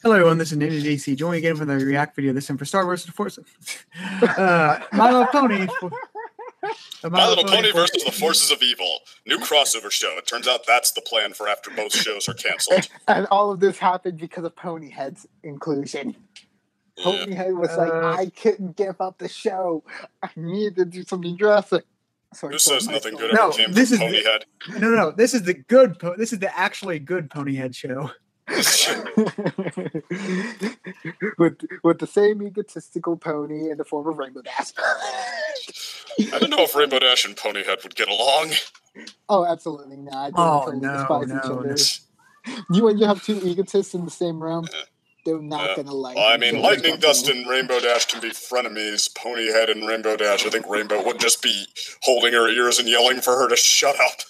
Hello everyone, this is Ninja DC. Join me again for the React video this time for Star Wars: The Force. My Little Pony. My Little Pony versus the Forces of Evil. New crossover show. It turns out that's the plan for after both shows are canceled. And all of this happened because of Ponyhead's inclusion. Yeah. Ponyhead was like, I couldn't give up the show. I needed to do something drastic. Sorry, who says nothing good no, ever came this from is Ponyhead? No. This is the good. This is the actually good Ponyhead show. with the same egotistical pony in the form of Rainbow Dash. I don't know if Rainbow Dash and Ponyhead would get along. Oh, absolutely not. When you have two egotists in the same room, they're not gonna like. Well, I mean, Lightning Dust and Rainbow Dash can be frenemies. Ponyhead and Rainbow Dash, I think Rainbow would just be holding her ears and yelling for her to shut up.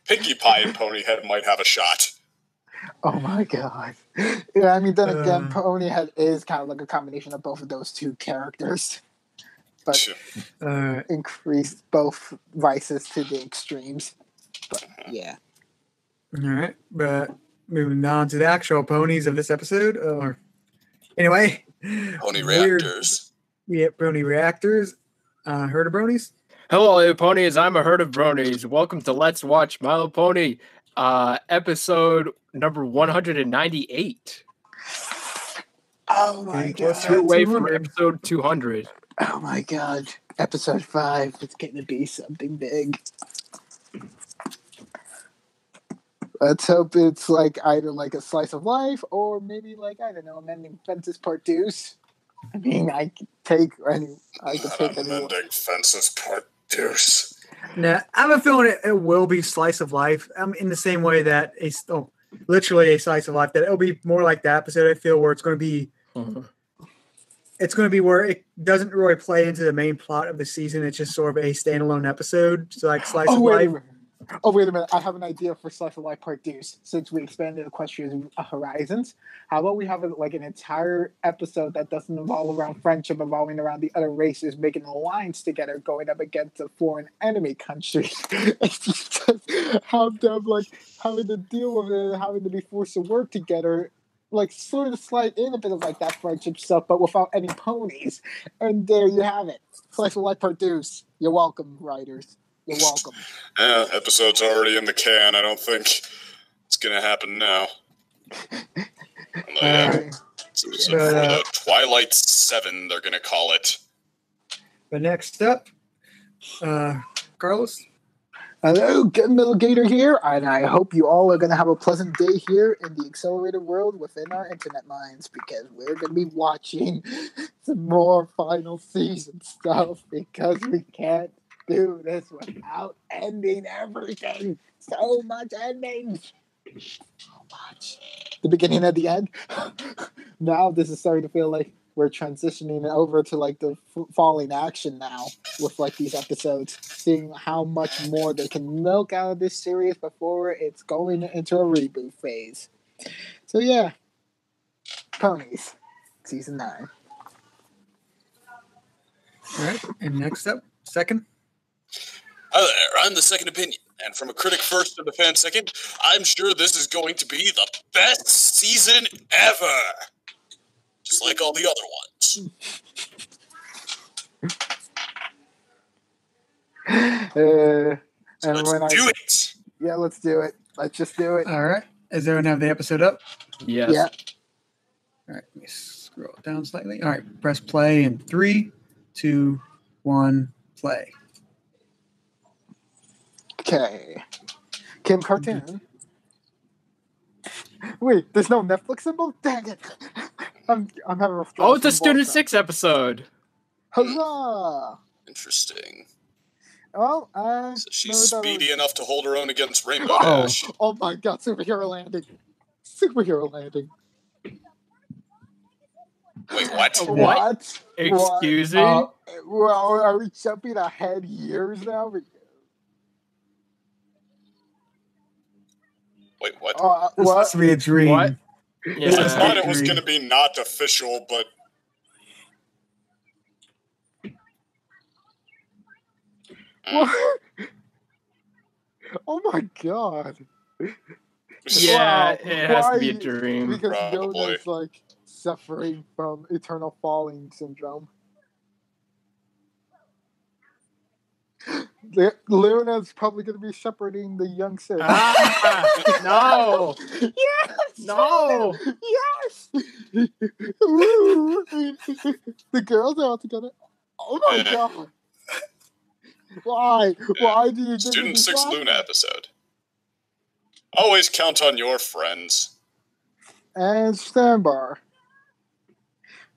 Pinkie Pie and Ponyhead might have a shot. Oh my god. Yeah, I mean, then again, Ponyhead is kind of like a combination of both of those two characters. But increased both vices to the extremes. But yeah. Alright, but moving on to the actual ponies of this episode. Anyway. Pony Reactors. Yeah, Pony Reactors. Herd of bronies? Hello, ponies. I'm a herd of bronies. Welcome to Let's Watch My Little Pony. Episode number 198. Oh my god. Two away from episode 200. Oh my god. Episode 5. It's going to be something big. Let's hope it's like either like a slice of life or maybe like, I don't know, Mending Fences Part 2s. I mean, I could take any. Mending Fences Part 2s. Nah, I have a feeling it will be slice of life. In the same way that literally a slice of life. That it'll be more like that episode. I feel where it's going to be. It's going to be where it doesn't really play into the main plot of the season. It's just sort of a standalone episode. So like slice of life. Wait a minute. I have an idea for Slice of Life Part 2s. Since we expanded Equestria's horizons, how about we have like an entire episode that doesn't involve around friendship, involving around the other races making an alliance together, going up against a foreign enemy country. It's just have them like having to deal with it and having to be forced to work together. Like sort of slide in a bit of like that friendship stuff, but without any ponies. And there you have it. Slice of Life Part 2s. You're welcome, writers. You're welcome. Yeah, episode's already in the can. I don't think it's going to happen now. Twilight 7, they're going to call it. But next up, Carlos. Hello, Middle Gator here, and I hope you all are going to have a pleasant day here in the accelerated world within our internet minds, because we're going to be watching some more final season stuff, because we can't do this without ending everything. So much ending. So much. The beginning and the end. Now this is starting to feel like we're transitioning over to like the falling action now with like these episodes, seeing how much more they can milk out of this series before it's going into a reboot phase. So yeah, Ponies, season 9. All right, and next up, second. Hi there, I'm the Second Opinion, and from a critic first and a fan second, I'm sure this is going to be the best season ever! Just like all the other ones. Let's do it! Yeah, let's do it. Let's just do it. All right. Does everyone have the episode up? Yes. Yeah. All right, let me scroll down slightly. All right, press play in 3, 2, 1, play. Okay. Kim Cartoon. Wait, there's no Netflix symbol? Dang it. I'm having a Oh, it's a Student 6 episode. Huzzah! Interesting. Well, so she's speedy enough to hold her own against Rainbow Dash. Oh my god, superhero landing. Superhero landing. Wait, what? What? Excuse me? Well, are we jumping ahead years now? Wait, what? This must be a dream. What? Yeah. I thought it was going to be not official, but... What? Oh my god. Yeah, it has to be a dream. Because Probably. Yoda's like, suffering from eternal falling syndrome. Luna's probably going to be shepherding the young Sith. No! Yes! No! Yes! Ooh. The girls are all together. Oh my god! Why? Why do you give me Student these 6 Luna flashbacks? episode. Always count on your friends. And Sandbar.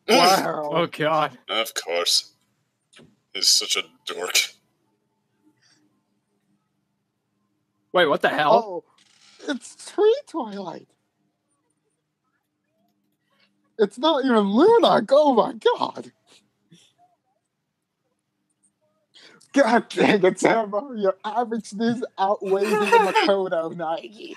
Wow. Oh god. Of course. He's such a dork. Wait, what the hell? Oh, it's Tree Twilight. It's not even Luna. Oh my god. God dang it, Sandbar. Your averageness outweighs the Makoto, Nike.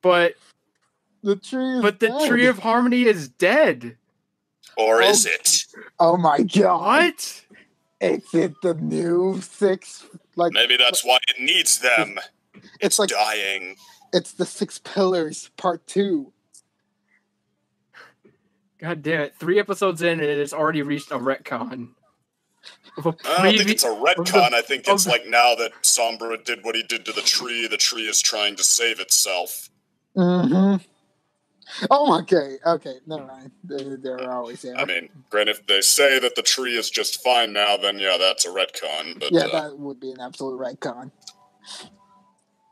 But The tree is the dead. Tree of Harmony is dead. Or is it? Oh my god. What? Is it the new 6? Like, Maybe that's why it needs them. It's like dying. it's the 6 Pillars Part 2. God damn it. 3 episodes in and it's already reached a retcon. I don't think it's a retcon. I think it's like now that Sombra did what he did to the tree is trying to save itself. Mm-hmm. Oh, okay, never mind. They're always there. I mean, granted, if they say that the tree is just fine now, then yeah, that's a retcon. But, yeah, that would be an absolute retcon.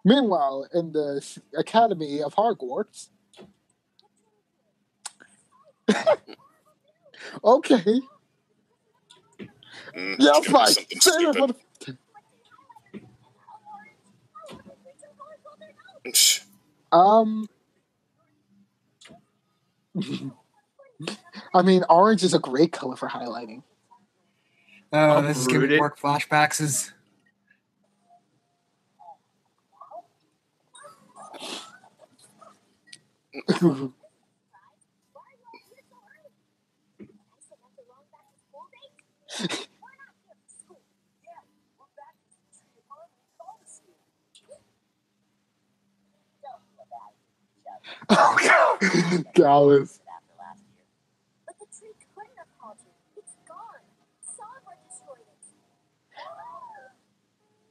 Meanwhile, in the Academy of Hogwarts... okay. Yeah, fine. Say it, what I mean, orange is a great color for highlighting. This is giving me more flashbacks. Oh, God. Gallus. But the tree couldn't have called you. It's gone. Sombra destroyed it.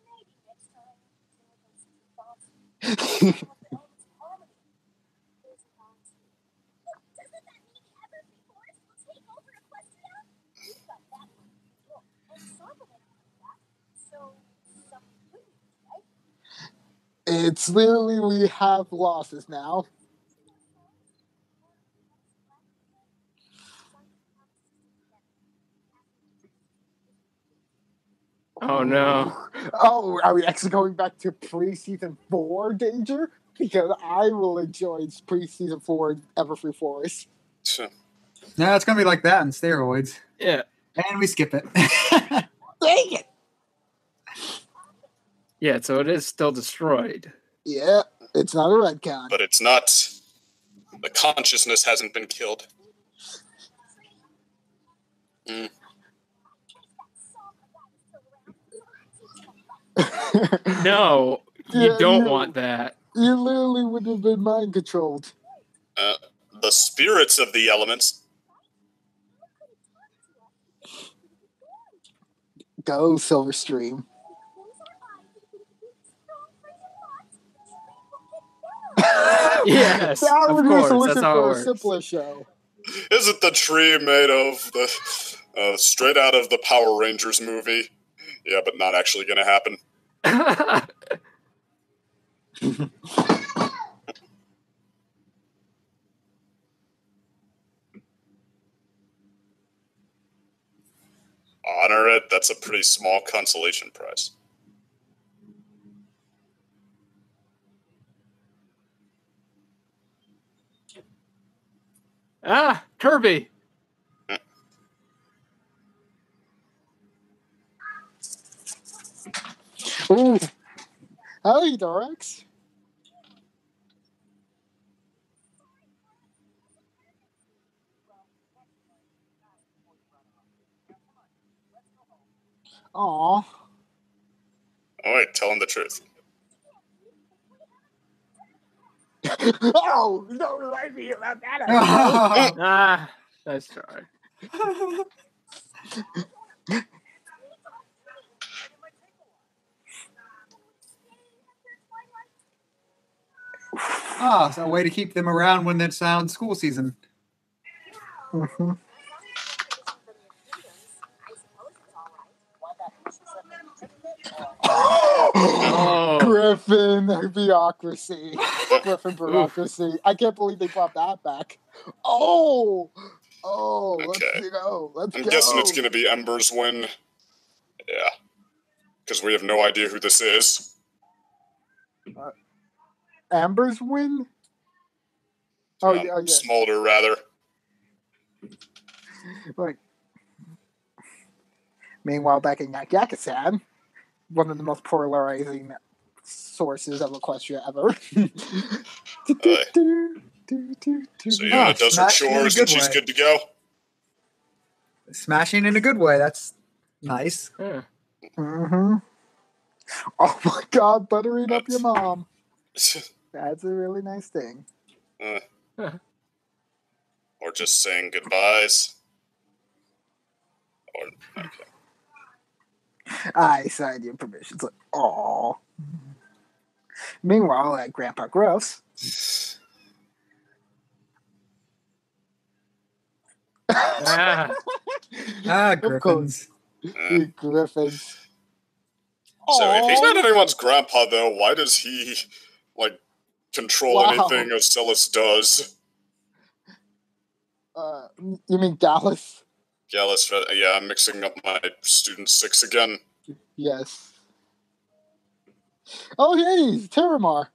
Maybe next time, Timothy's too fast. Doesn't that mean the MLP forest will take over Equestria? We've got that one. And Sombra went on that. So, something good news, right? It's literally we have losses now. Oh no. Oh, are we actually going back to pre-season 4 danger? Because I will enjoy pre-season 4 Everfree Forest. No, it's gonna be like that in steroids. Yeah. And we skip it. Dang it! Yeah, so it is still destroyed. Yeah, it's not a retcon. But it's not. The consciousness hasn't been killed. No, you don't want that. You literally would have been mind controlled. The spirits of the elements. Go, Silverstream. Yes, that of would be a course, solution that's how it for a works. simpler show. Isn't the tree made of the straight out of the Power Rangers movie? Yeah, but not actually going to happen. Honor it. That's a pretty small consolation prize. Kirby. Ooh. Hey, Dorex. Aw. All right, tell him the truth. Oh, don't lie to me about that. Ah, nice try. Oh, so a way to keep them around when it's on school season. Mm-hmm. Oh. Griffin bureaucracy. Griffin bureaucracy. I can't believe they brought that back. Oh, Okay. let's go. I'm guessing it's going to be Ember's win. Yeah. Because we have no idea who this is. Amber's win? Oh, yeah. Smolder, rather. Like, meanwhile, back in Yakistan, one of the most polarizing sources of Equestria ever. So Yuna does her chores and she's good to go? Smashing in a good way. That's nice. Yeah. Mm-hmm. Oh my God, buttering up your mom. That's a really nice thing. Or just saying goodbyes. Or, okay. I signed your permission. It's like, aw. Meanwhile, at Grandpa Gross. Griffins. Griffins. So if he's not anyone's grandpa, though, why does he, like, control anything Ocellus does? You mean Gallus? Gallus, yeah, I'm mixing up my student 6 again. Yes. Oh, hey, Terramar.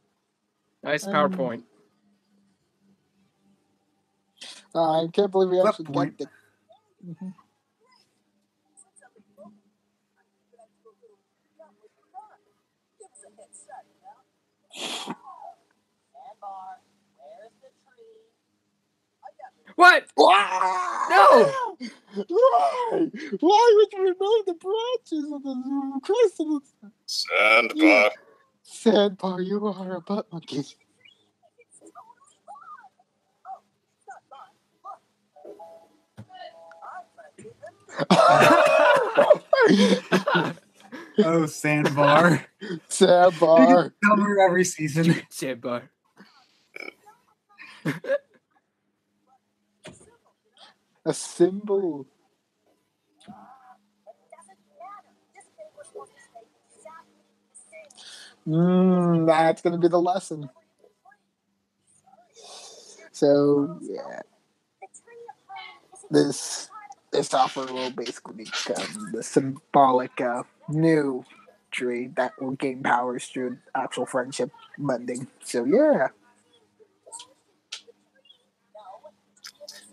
Nice PowerPoint. I can't believe we actually get the... Mm-hmm. What? No! Why would you remove the branches of the crystals? Sandbar. Sandbar, you are a butt monkey. Oh, Sandbar. Sandbar. Cover every season. Sandbar. A symbol. That's going to be the lesson. So, yeah. This offer will basically become the symbolic new tree that will gain powers through actual friendship blending. So, yeah.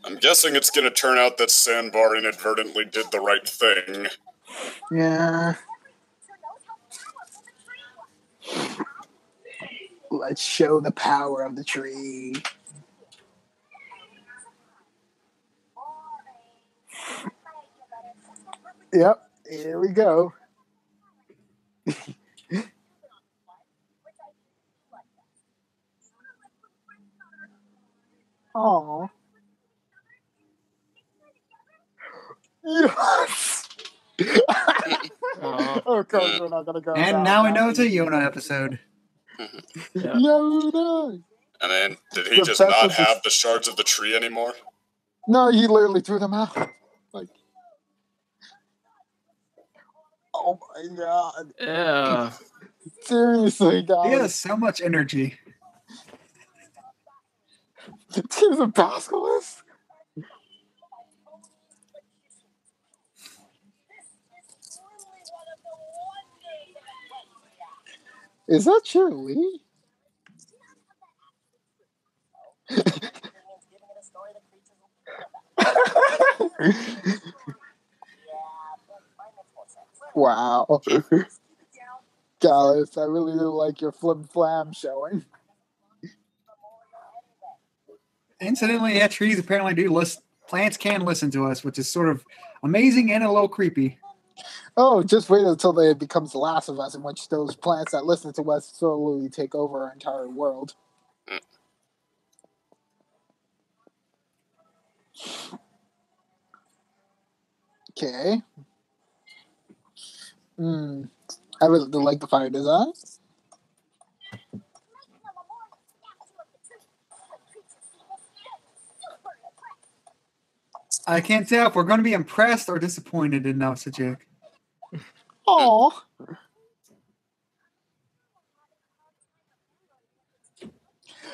I'm guessing it's going to turn out that Sandbar inadvertently did the right thing. Yeah. Let's show the power of the tree. Yep, here we go. Aww. Yes! Of course, we're not going to go. And now we know it's a Yona episode. Yeah. Yona! I mean, did he just not have the shards of the tree anymore? No, he literally threw them out. Like, oh my God. Yeah. Seriously, guys. He has so much energy. He's a basilisk. Is that Shirley? Wow. Gallus, I really do like your flim-flam showing. Incidentally, yeah, trees apparently do listen. Plants can listen to us, which is sort of amazing and a little creepy. Oh, just wait until it becomes The Last of Us, in which those plants that listen to us slowly take over our entire world. Okay. I really like the fire design. I can't tell if we're going to be impressed or disappointed in Nosajik. Oh.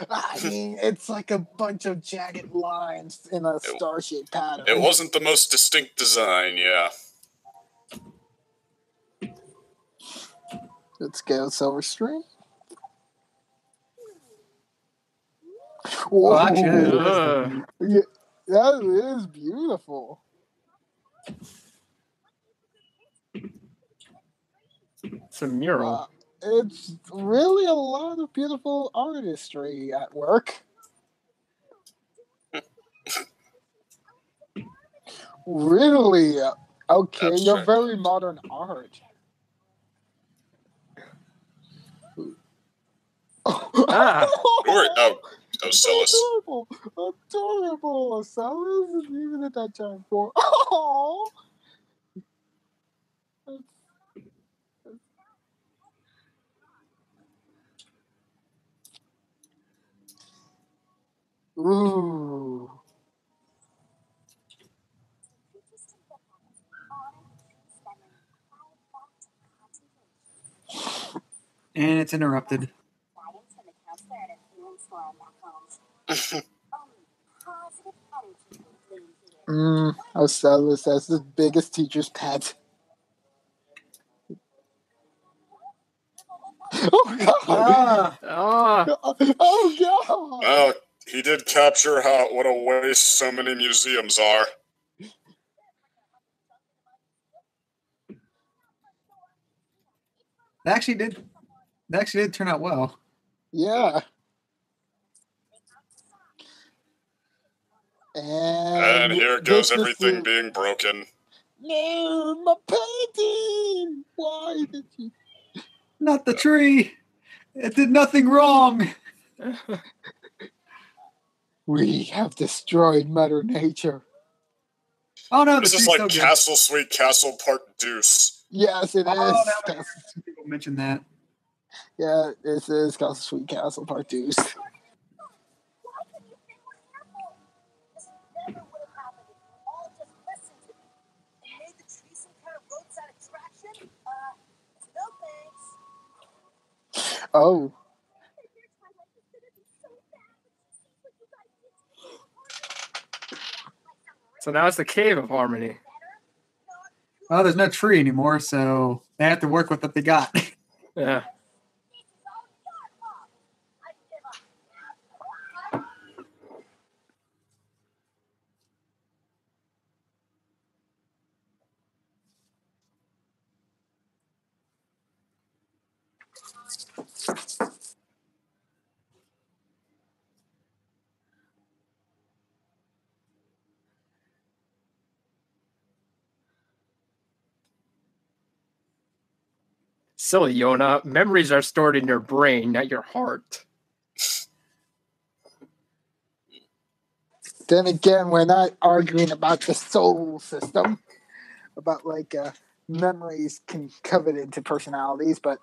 I mean, it's like a bunch of jagged lines in a star-shaped pattern. It wasn't the most distinct design, yeah. Let's go Silver String. Whoa. Oh, actually, Yeah, that is beautiful. It's a mural. It's really a lot of beautiful artistry at work. Really? Okay, Abstract. you're very modern art. Ocellus. Adorable. Ocellus is even at that giant form. Oh. Ooh. And it's interrupted. Ocellus, that's the biggest teacher's pet. Oh god! Oh god! Well, he did capture what a waste so many museums are. That actually did turn out well. Yeah. And here goes everything being broken. No, my painting! Why did you... Not the tree! It did nothing wrong! We have destroyed Mother Nature. Oh no, this is like Castle Sweet Castle Part Deuce. Yes, it is. People mentioned that. Yeah, this is Castle Sweet Castle Part Deuce. Oh. So now it's the Cave of Harmony. Well, there's no tree anymore, so they have to work with what they got. Yeah. Silly Yona, memories are stored in your brain, not your heart. Then again, we're not arguing about the soul system, about like memories can covet into personalities, but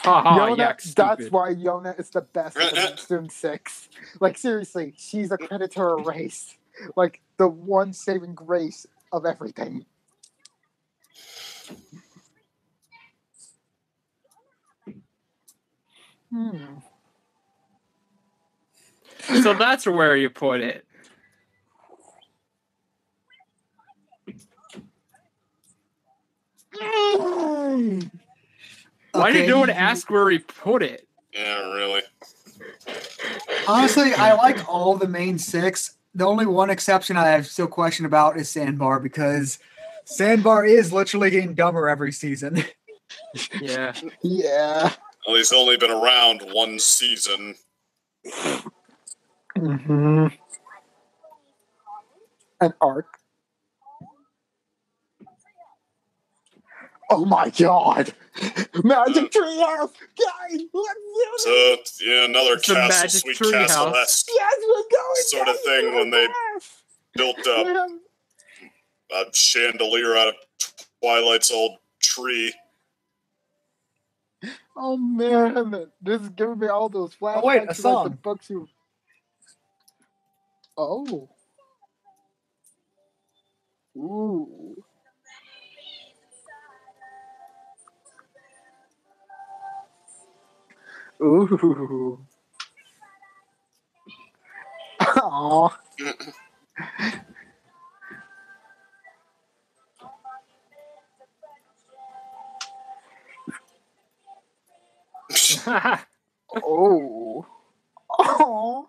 Yona, yeah, that's why Yona is the best of the Doom 6. Like, seriously, she's a predator race. Like, the one saving grace of everything. So that's where you put it. Why did no one ask where he put it? Yeah, really. Honestly, I like all the main 6. The only one exception I have still question about is Sandbar, because Sandbar is literally getting dumber every season. Yeah. Yeah. Well, he's only been around one season. Mm-hmm. An arc. Oh my god! Magic Treehouse! Guys, let's do So, this! yeah, another It's a castle, magic sweet tree castle-esque Yes, we're going! sort of guys, thing we're when they fast. built We a have- chandelier out of Twilight's old tree. Oh man, this is giving me all those flashbacks wait, a to like the song. books you. Oh. Ooh. Ooh. Aw. Oh. Oh.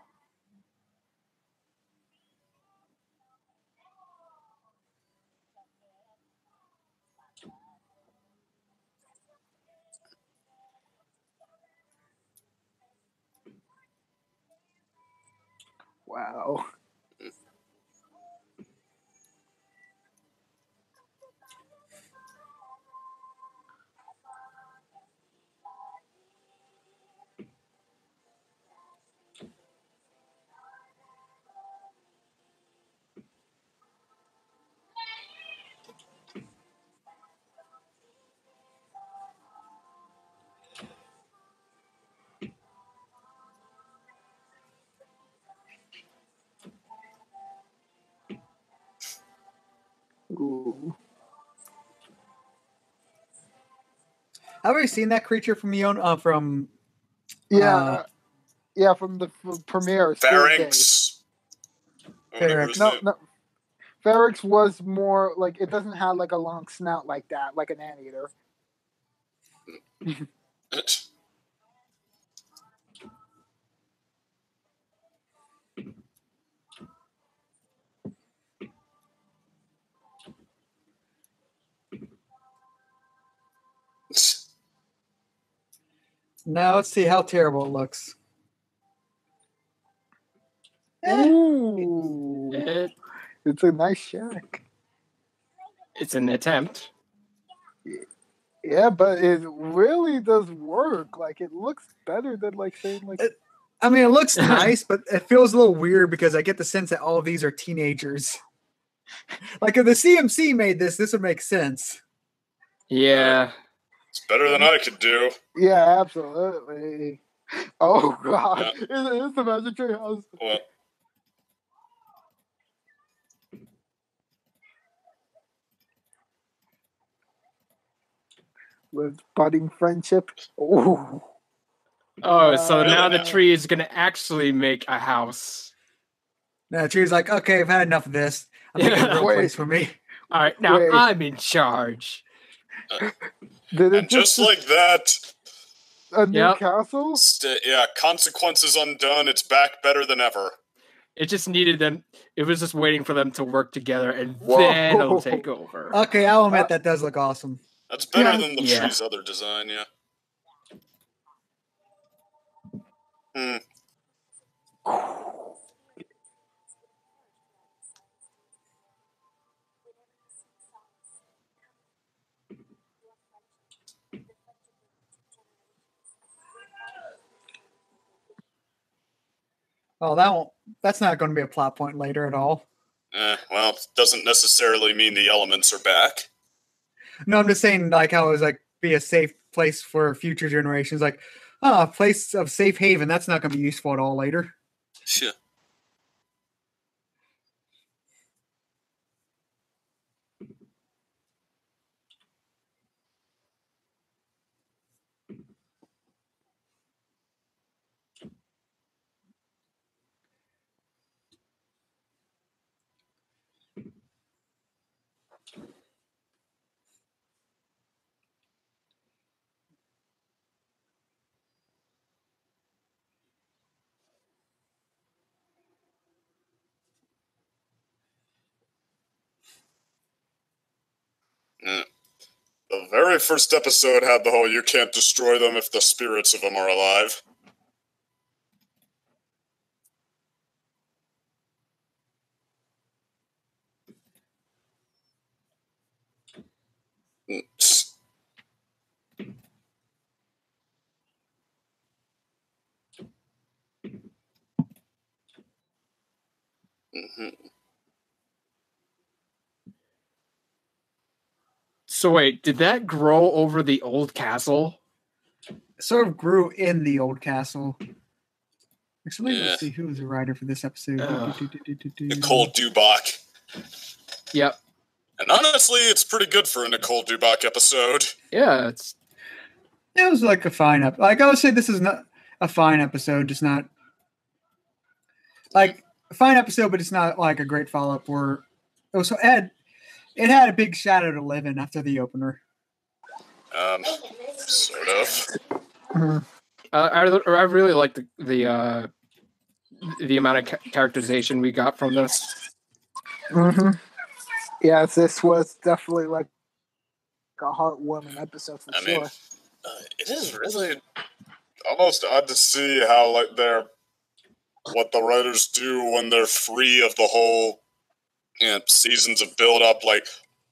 Wow. Ooh. Have you seen that creature from from Yeah. Yeah, from the premiere. Spirit Day. Pharynx. Pharynx. No. Ferrix was more like it doesn't have like a long snout like that, like an anteater. Now let's see how terrible it looks. Ooh. It's a nice shack. It's an attempt. Yeah, but it really does work. Like it looks better than like saying like I mean, it looks nice, but it feels a little weird because I get the sense that all of these are teenagers. Like if the CMC made this would make sense. Yeah. It's better than I could do. yeah, absolutely. Oh god, Yeah. it's the Magic Tree House. Well, With budding friendship. Oh. Oh, so now the Uh, tree is gonna actually make a house. Now Tree's like, okay, I've had enough of this. I'm making a real Wait. place for me. All right, now Wait. I'm in charge. Did it and just like that, a new Yep. castle? yeah, consequences undone. It's back better than ever. It just needed them. It was just waiting for them to work together, and Whoa. then it'll take over. Okay, I'll admit that does look awesome. That's better Yeah. than the Yeah. tree's other design, yeah. Hmm. Oh, that's not going to be a plot point later at all. Well, doesn't necessarily mean the elements are back. No, I'm just saying like how it was like be a safe place for future generations. Like, a place of safe haven. That's not going to be useful at all later. Sure. The very first episode had the whole "you can't destroy them if the spirits of them are alive." So wait, did that grow over the old castle? It sort of grew in the old castle. Actually, Yeah. let's see who was the writer for this episode. Nicole Dubach. Yep. And honestly, it's pretty good for a Nicole Dubach episode. Yeah, It was like a fine episode. Like I would say, this is not a fine episode, just not like a fine episode, but it's not like a great follow up. Where it had a big shadow to live in after the opener. Sort of. I really like the amount of characterization we got from this. Mm-hmm. Yeah, this was definitely like a heartwarming episode for sure. mean, it is really almost odd to see how what the writers do when they're free of the whole seasons of build up. Like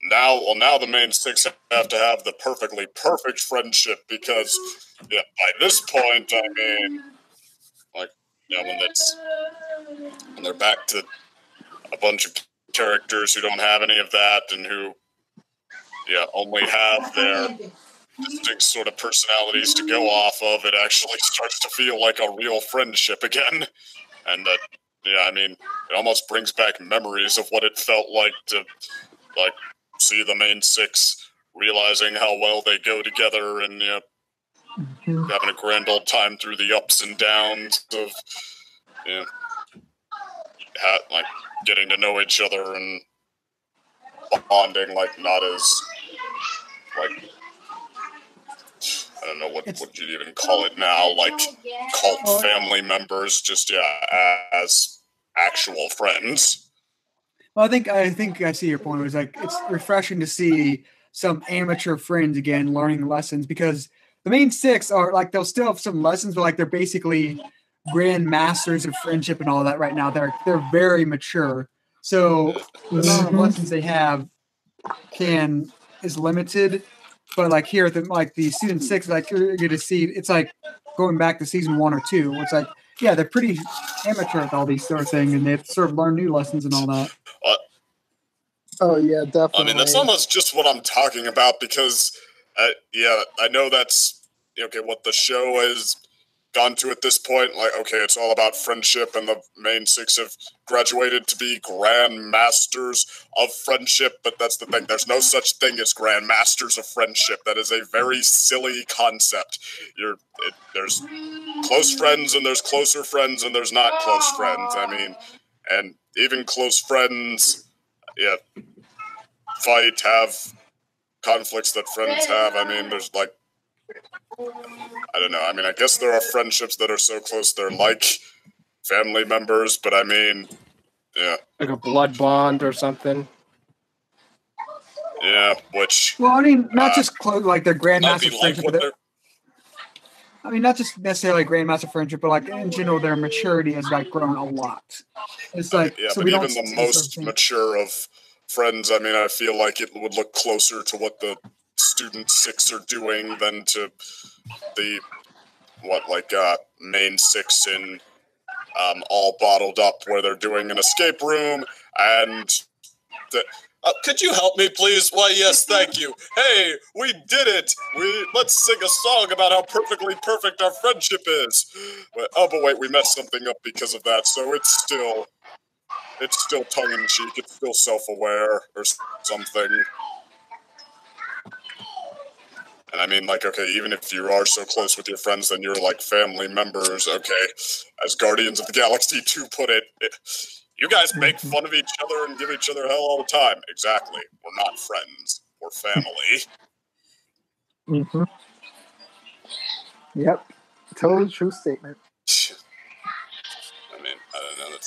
now the main six have to have the perfectly perfect friendship because by this point, I mean, when they're back to a bunch of characters who don't have any of that and who only have their distinct sort of personalities to go off of, it actually starts to feel like a real friendship again. And I mean, it almost brings back memories of what it felt like to see the main six realizing how well they go together and having a grand old time through the ups and downs of getting to know each other and bonding, not as I don't know what you'd even call it now, cult family members, just as actual friends. Well, I think I see your point. It was like it's refreshing to see some amateur friends again learning lessons, because the main six are they'll still have some lessons, but they're basically grand masters of friendship and all that right now. They're very mature. So the amount of lessons they have is limited. But here at the season 6, you're going to see it's going back to season 1 or 2. It's they're pretty amateur at all these sort of things, and they have to sort of learn new lessons and all that. Oh yeah, definitely. I mean, that's almost just what I'm talking about, because I know that's what the show has gone to at this point. It's all about friendship, and the main six have graduated to be grand masters of friendship, but that's the thing. There's no such thing as grand masters of friendship. That is a very silly concept. There's close friends, and there's closer friends, and there's not close friends. I mean, and even close friends, fight, have conflicts that friends have. I mean, there's I don't know. I mean, I guess there are friendships that are so close they're like family members, but I mean, like a blood bond or something. Yeah, which... Well, I mean, not just close, they're grandmaster friendship, but I mean, not just necessarily grandmaster friendship, but in general, their maturity has grown a lot. It's so but even the most mature of friends, I mean, I feel like it would look closer to what the student six are doing than to the main six in All Bottled Up, where they're doing an escape room and could you help me, please? Why, yes, thank you. Hey, we did it. Let's sing a song about how perfectly perfect our friendship is. But wait, we messed something up because of that, so it's still tongue-in-cheek. It's still self-aware or something. And I mean, even if you are so close with your friends, then you're family members. Okay, as Guardians of the Galaxy 2 put it, you guys make fun of each other and give each other hell all the time. Exactly. We're not friends. We're family. Mm-hmm. Yep. Totally true statement. I mean, I don't know.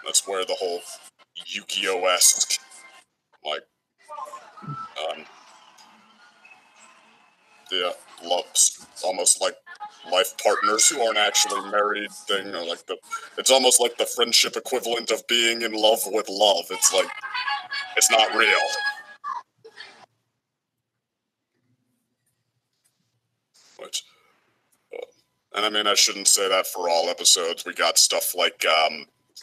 That's where the whole Yu-Gi-Oh-esque, love's almost like life partners who aren't actually married thing, or it's almost like the friendship equivalent of being in love with love. It's it's not real. And I mean, I shouldn't say that for all episodes. We got stuff like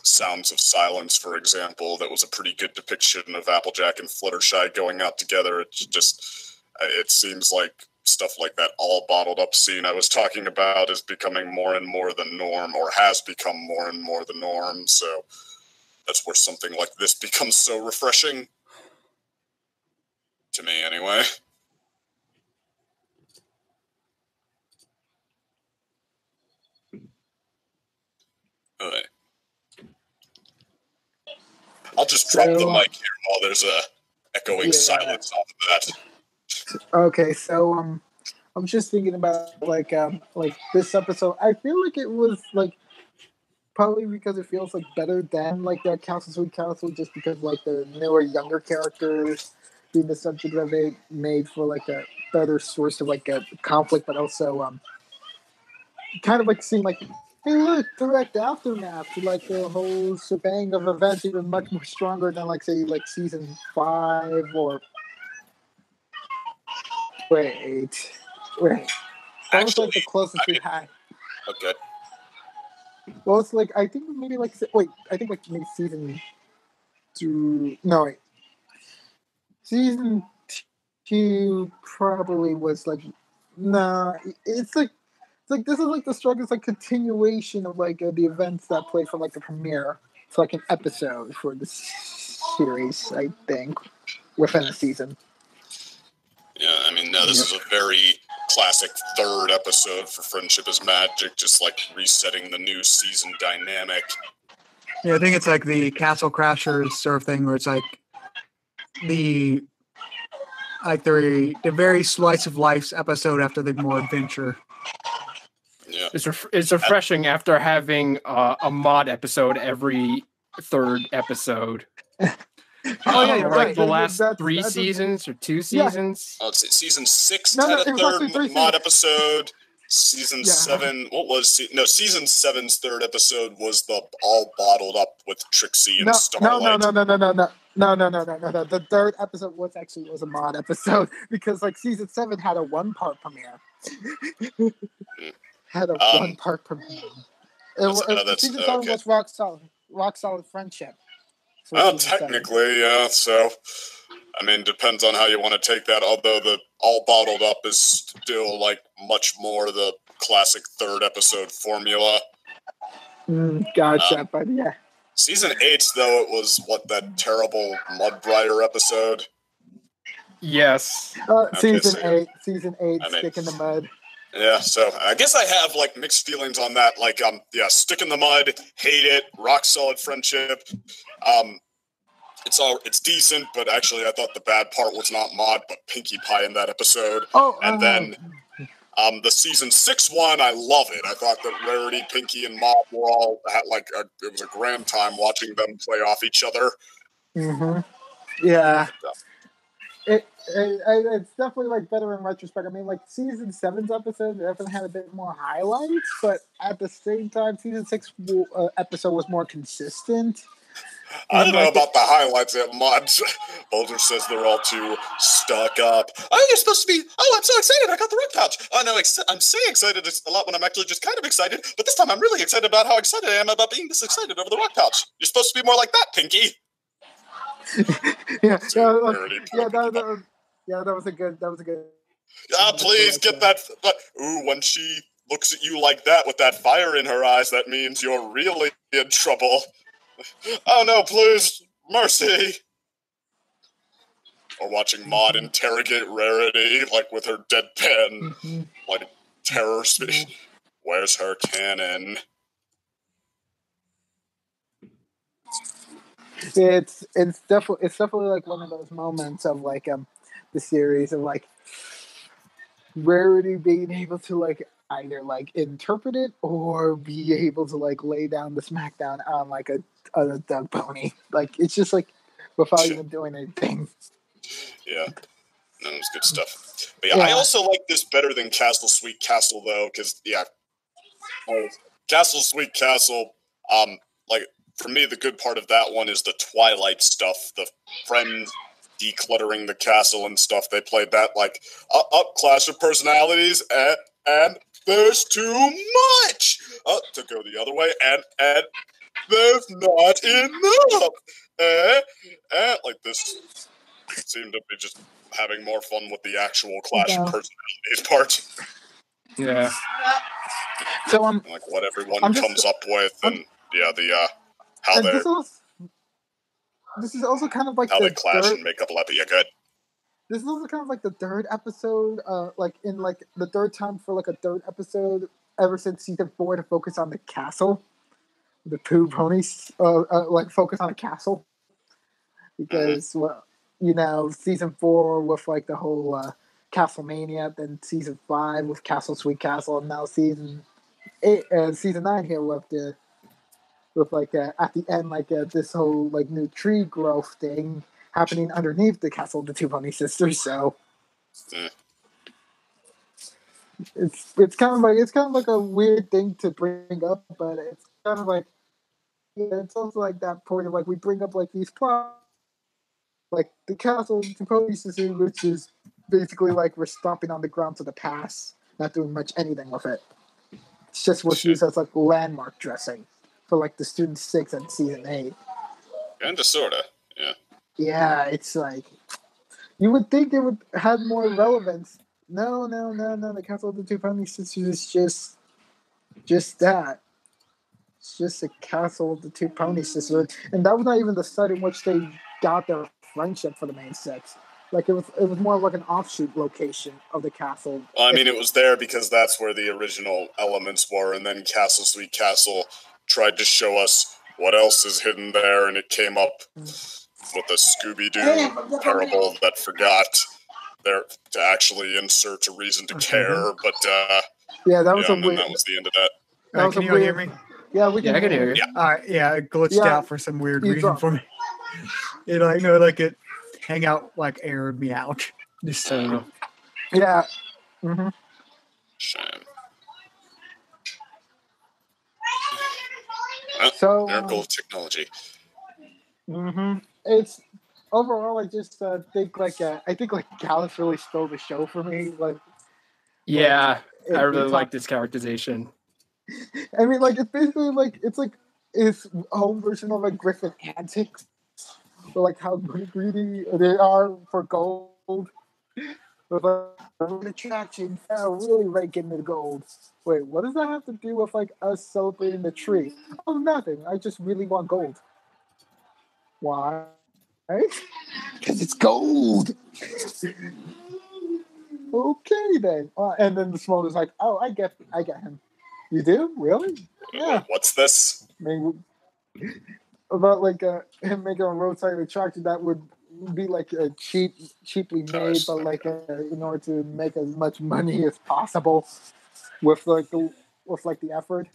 Sounds of Silence, for example, that was a pretty good depiction of Applejack and Fluttershy going out together. It's just, it seems like stuff like that all bottled up scene I was talking about is becoming more and more the norm, or has become more and more the norm, so that's where something like this becomes so refreshing. To me, anyway. Alright. I'll just drop the mic here while there's a echoing silence off of that. Okay, so I'm just thinking about like this episode. I feel like it was like probably because it feels like better than like the Castle Sweet Castle, just because like the newer younger characters being the subject that they made for like a better source of like a conflict, but also kind of like seeing like, hey look, direct aftermath to like the whole shebang of events, even much more stronger than like say like season 5 or wait. That was like the closest we had. Okay. Well, it's like I think maybe like I think like maybe season 2. No, wait. Season 2 probably was like it's like this is like the strongest like continuation of like the events that played from like the premiere. It's like an episode for the series, I think, within the season. Yeah, I mean, no, this is a very classic third episode for Friendship is Magic, just like resetting the new season dynamic. Yeah, I think it's like the Castle Crashers sort of thing, where it's like the very slice of life episode after the more adventure. Yeah, it's refreshing after having a mod episode every third episode. Oh yeah, you're like right. the last 3 seasons or 2 seasons. Oh, it's season 6 had a third mod episode. Season 7, season 7's third episode was the all bottled up with Trixie and Starlight. No. The third episode was a mod episode because like season 7 had a 1-part premiere. Had a 1-part premiere. Season 7 was rock solid friendship. Well, technically, yeah. So, I mean, depends on how you want to take that. Although the all bottled up is still like much more the classic third episode formula. Gotcha, but yeah. Season 8, though, it was that terrible Mudbrider episode. Yes. Season 8, Stick in the Mud. Yeah, so I guess I have like mixed feelings on that. Like, Stick in the Mud, hate it, rock solid friendship. It's decent, but actually I thought the bad part was not Maud, but Pinkie Pie in that episode. And then the season 6 one, I love it. I thought that Rarity, Pinkie, and Maud were all it was a grand time watching them play off each other. Mm-hmm. Yeah. It's definitely like better in retrospect. I mean, like season 7's episode definitely had a bit more highlights, but at the same time, season 6 episode was more consistent. I don't know about the highlights at Mods. Boulder says they're all too stuck up. Oh, you're supposed to be. Oh, I'm so excited! I got the rock pouch. Oh no, I'm saying excited a lot when I'm actually just kind of excited. But this time, I'm really excited about how excited I am about being this excited over the rock pouch. You're supposed to be more like that, Pinkie. That was a good. Please get that. But when she looks at you like that with that fire in her eyes, that means you're really in trouble. Oh no, please, mercy. Or watching Maud interrogate Rarity, like with her deadpan, like terror speech. Where's her cannon? It's definitely like one of those moments of like the series of like Rarity being able to like either like interpret it or be able to like lay down the smackdown on like a dog pony. Like it's just like without even doing anything. Yeah, that was good stuff. But I also like this better than Castle Sweet Castle though, because Castle Sweet Castle, like for me the good part of that one is the Twilight stuff, the friends decluttering the castle and stuff. They played that like up clash of personalities and there's too much to go the other way and there's not enough like this seem to be just having more fun with the actual clash of Yeah. personalities part. Yeah. So Like what everyone I'm just- comes up with, and how and they this is also kind of like how the they clash third. and make up a yeah, good. This is also kind of like the third episode, like in like the third time for like a third episode ever since season 4 to focus on the castle, the two ponies, like focus on a castle, because well, you know, season 4 with like the whole Castlemania, then season 5 with Castle Sweet Castle, and now season 8, season 9 here with like at the end like this whole like new tree growth thing happening underneath the castle of the two pony sisters. So it's kind of like a weird thing to bring up, but it's kind of like it's also like that point of like we bring up like these plots like the castle of the two pony sisters, which is basically like we're stomping on the grounds of the past, not doing much anything with it. It's just what's used as like landmark dressing for like the student 6 and season 8. Kinda sorta, yeah. Yeah, it's like you would think it would have more relevance. No. The Castle of the Two Pony Sisters is just that. It's just a Castle of the Two Pony Sisters, and that was not even the site in which they got their friendship for the main six. Like it was more like an offshoot location of the castle. Well, I mean, it was there because that's where the original elements were, and then Castle Sweet Castle tried to show us what else is hidden there, and it came up with a Scooby-Doo parable that forgot there to actually insert a reason to care, but Yeah, that was a and then weird. that was the end of that. That was can a you all hear weird. me? Yeah, we can. Yeah, I can hear you. Yeah. All right, yeah, it glitched Yeah, out for some weird you reason dropped. for me. It like no, like it hangout like aired me out. Just Yeah. Mm-hmm. Shame. Well, So, miracle of technology. it's overall. I just think like Gallus really stole the show for me. Like, Yeah, it- I really it's like this characterization. I mean, like it's basically like it's like his home version of like Griffin antics, or like how greedy they are for gold. With like an attraction, really raking the gold. Wait, what does that have to do with like us celebrating the tree? Oh, nothing. I just really want gold. Why? Because it's gold. Okay then. And then the small is like, oh, I get him. You do? Really? Yeah. What's this? Maybe about like him making a roadside attraction that would be like cheaply made, but like in order to make as much money as possible with like the effort.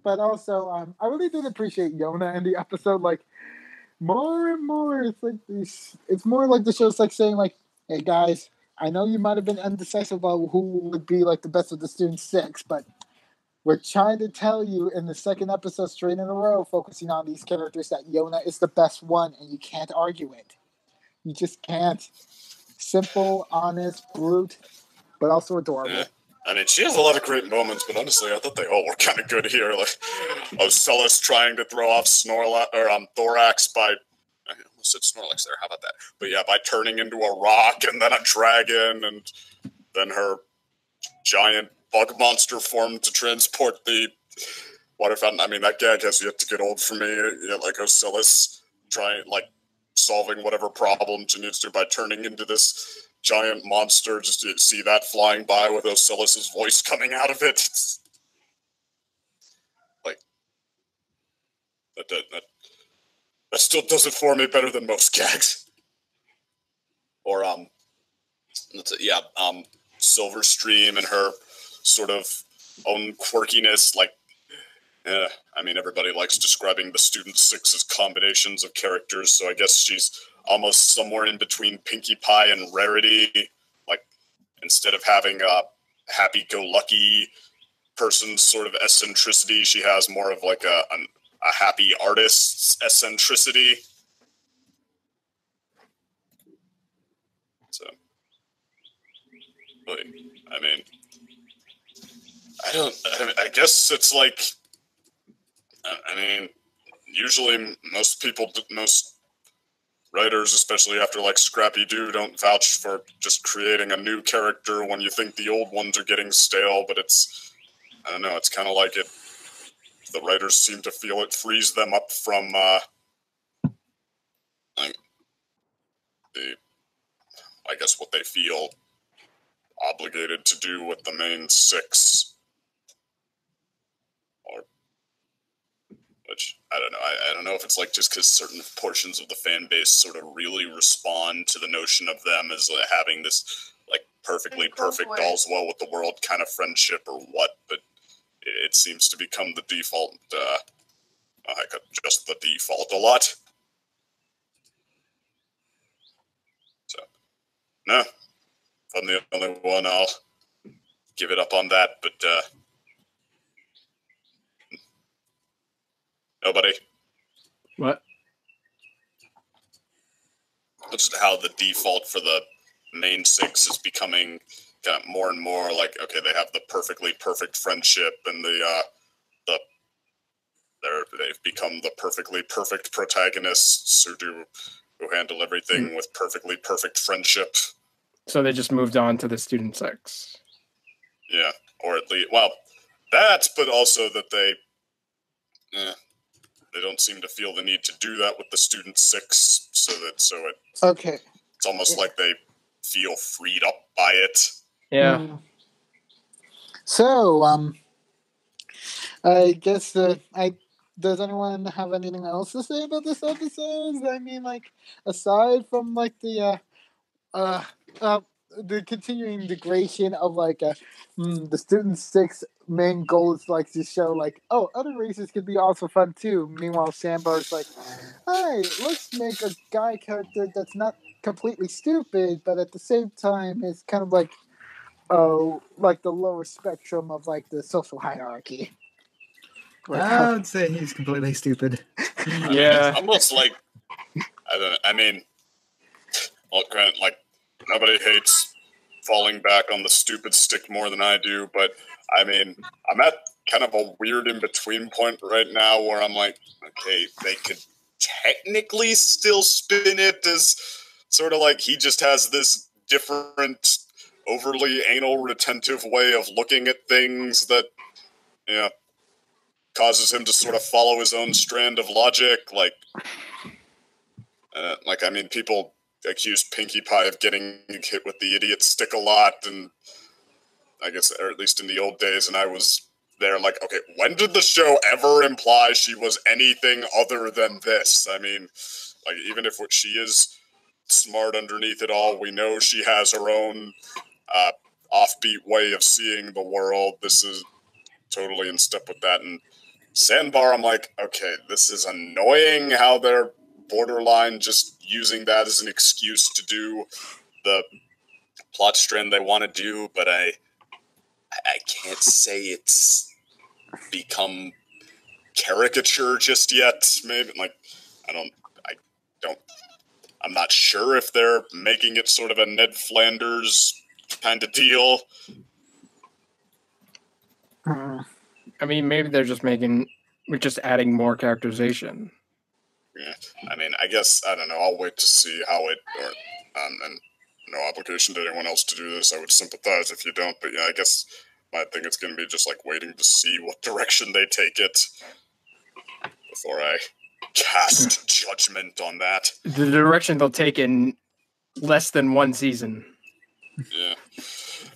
But also I really did appreciate Yona in the episode. Like more and more, it's like this. It's more like the show's like saying like, hey guys, I know you might have been undecisive about who would be like the best of the student 6, but we're trying to tell you in the second episode straight in a row, focusing on these characters, that Yona is the best one, and you can't argue it. You just can't. Simple, honest, brute, but also adorable. Yeah. I mean, she has a lot of great moments, but honestly, I thought they all were kind of good here. Like, Ocellus trying to throw off Thorax by... I almost said Snorlax there, how about that? But yeah, by turning into a rock and then a dragon, and then her giant bug monster form to transport the water fountain. I mean, that gag has yet to get old for me. Yeah, like Ocellus trying, like, solving whatever problem she needs to by turning into this giant monster, just to see that flying by with Ocellus' voice coming out of it. It's like, that still does it for me better than most gags. Or, Silverstream and her sort of own quirkiness, like, I mean, everybody likes describing the Student 6's combinations of characters, so I guess she's almost somewhere in between Pinkie Pie and Rarity. Like, instead of having a happy-go-lucky person's sort of eccentricity, she has more of like a happy artist's eccentricity. So, I mean, I guess it's like, I mean, usually most writers, especially after like Scrappy Doo, don't vouch for just creating a new character when you think the old ones are getting stale. But it's, I don't know, it's kind of like it. The writers seem to feel it frees them up from like the, I guess what they feel obligated to do with the main 6, or which I don't know. I don't know if it's like just because certain portions of the fan base sort of really respond to the notion of them as having this like perfectly perfect all's well with the world kind of friendship or what, but it seems to become the default. Just the default a lot. So, no, if I'm the only one, I'll give it up on that, but nobody. What? That's just how the default for the main 6 is becoming kind of more and more like, okay, they have the perfectly perfect friendship, and they've become the perfectly perfect protagonists who handle everything with perfectly perfect friendship. So they just moved on to the student 6. Yeah, or at least, well, that, but also that they don't seem to feel the need to do that with the student 6, Okay. It's almost like they feel freed up by it. Yeah. So, I guess does anyone have anything else to say about this episode? I mean, like, aside from like the continuing degradation of like the student 6 main goal is like to show like, oh, other races could be also fun too. Meanwhile, Sandbar's like, hey, let's make a guy character that's not completely stupid, but at the same time is kind of like like the lower spectrum of like the social hierarchy. Like, I would say he's completely stupid. Yeah. It's almost like, I mean, well, granted, like, nobody hates falling back on the stupid stick more than I do, but I mean, I'm at kind of a weird in-between point right now where I'm like, okay, they could technically still spin it as sort of like he just has this different, overly anal retentive way of looking at things that, causes him to sort of follow his own strand of logic. Like, I mean, people accuse Pinkie Pie of getting hit with the idiot stick a lot, and I guess, or at least in the old days, and I was there like, okay, when did the show ever imply she was anything other than this? I mean, like, even if she is smart underneath it all, we know she has her own offbeat way of seeing the world. This is totally in step with that, and Sandbar, I'm like, okay, this is annoying how they're borderline just using that as an excuse to do the plot strand they want to do, but I can't say it's become caricature just yet. Maybe, like, I'm not sure if they're making it sort of a Ned Flanders kind of deal. I mean, maybe they're just adding more characterization. Yeah, I mean, I guess, I don't know, I'll wait to see how it, and no obligation to anyone else to do this, I would sympathize if you don't, but yeah, I guess my thing is going to be just like waiting to see what direction they take it before I cast judgment on that. The direction they'll take in less than one season. Yeah.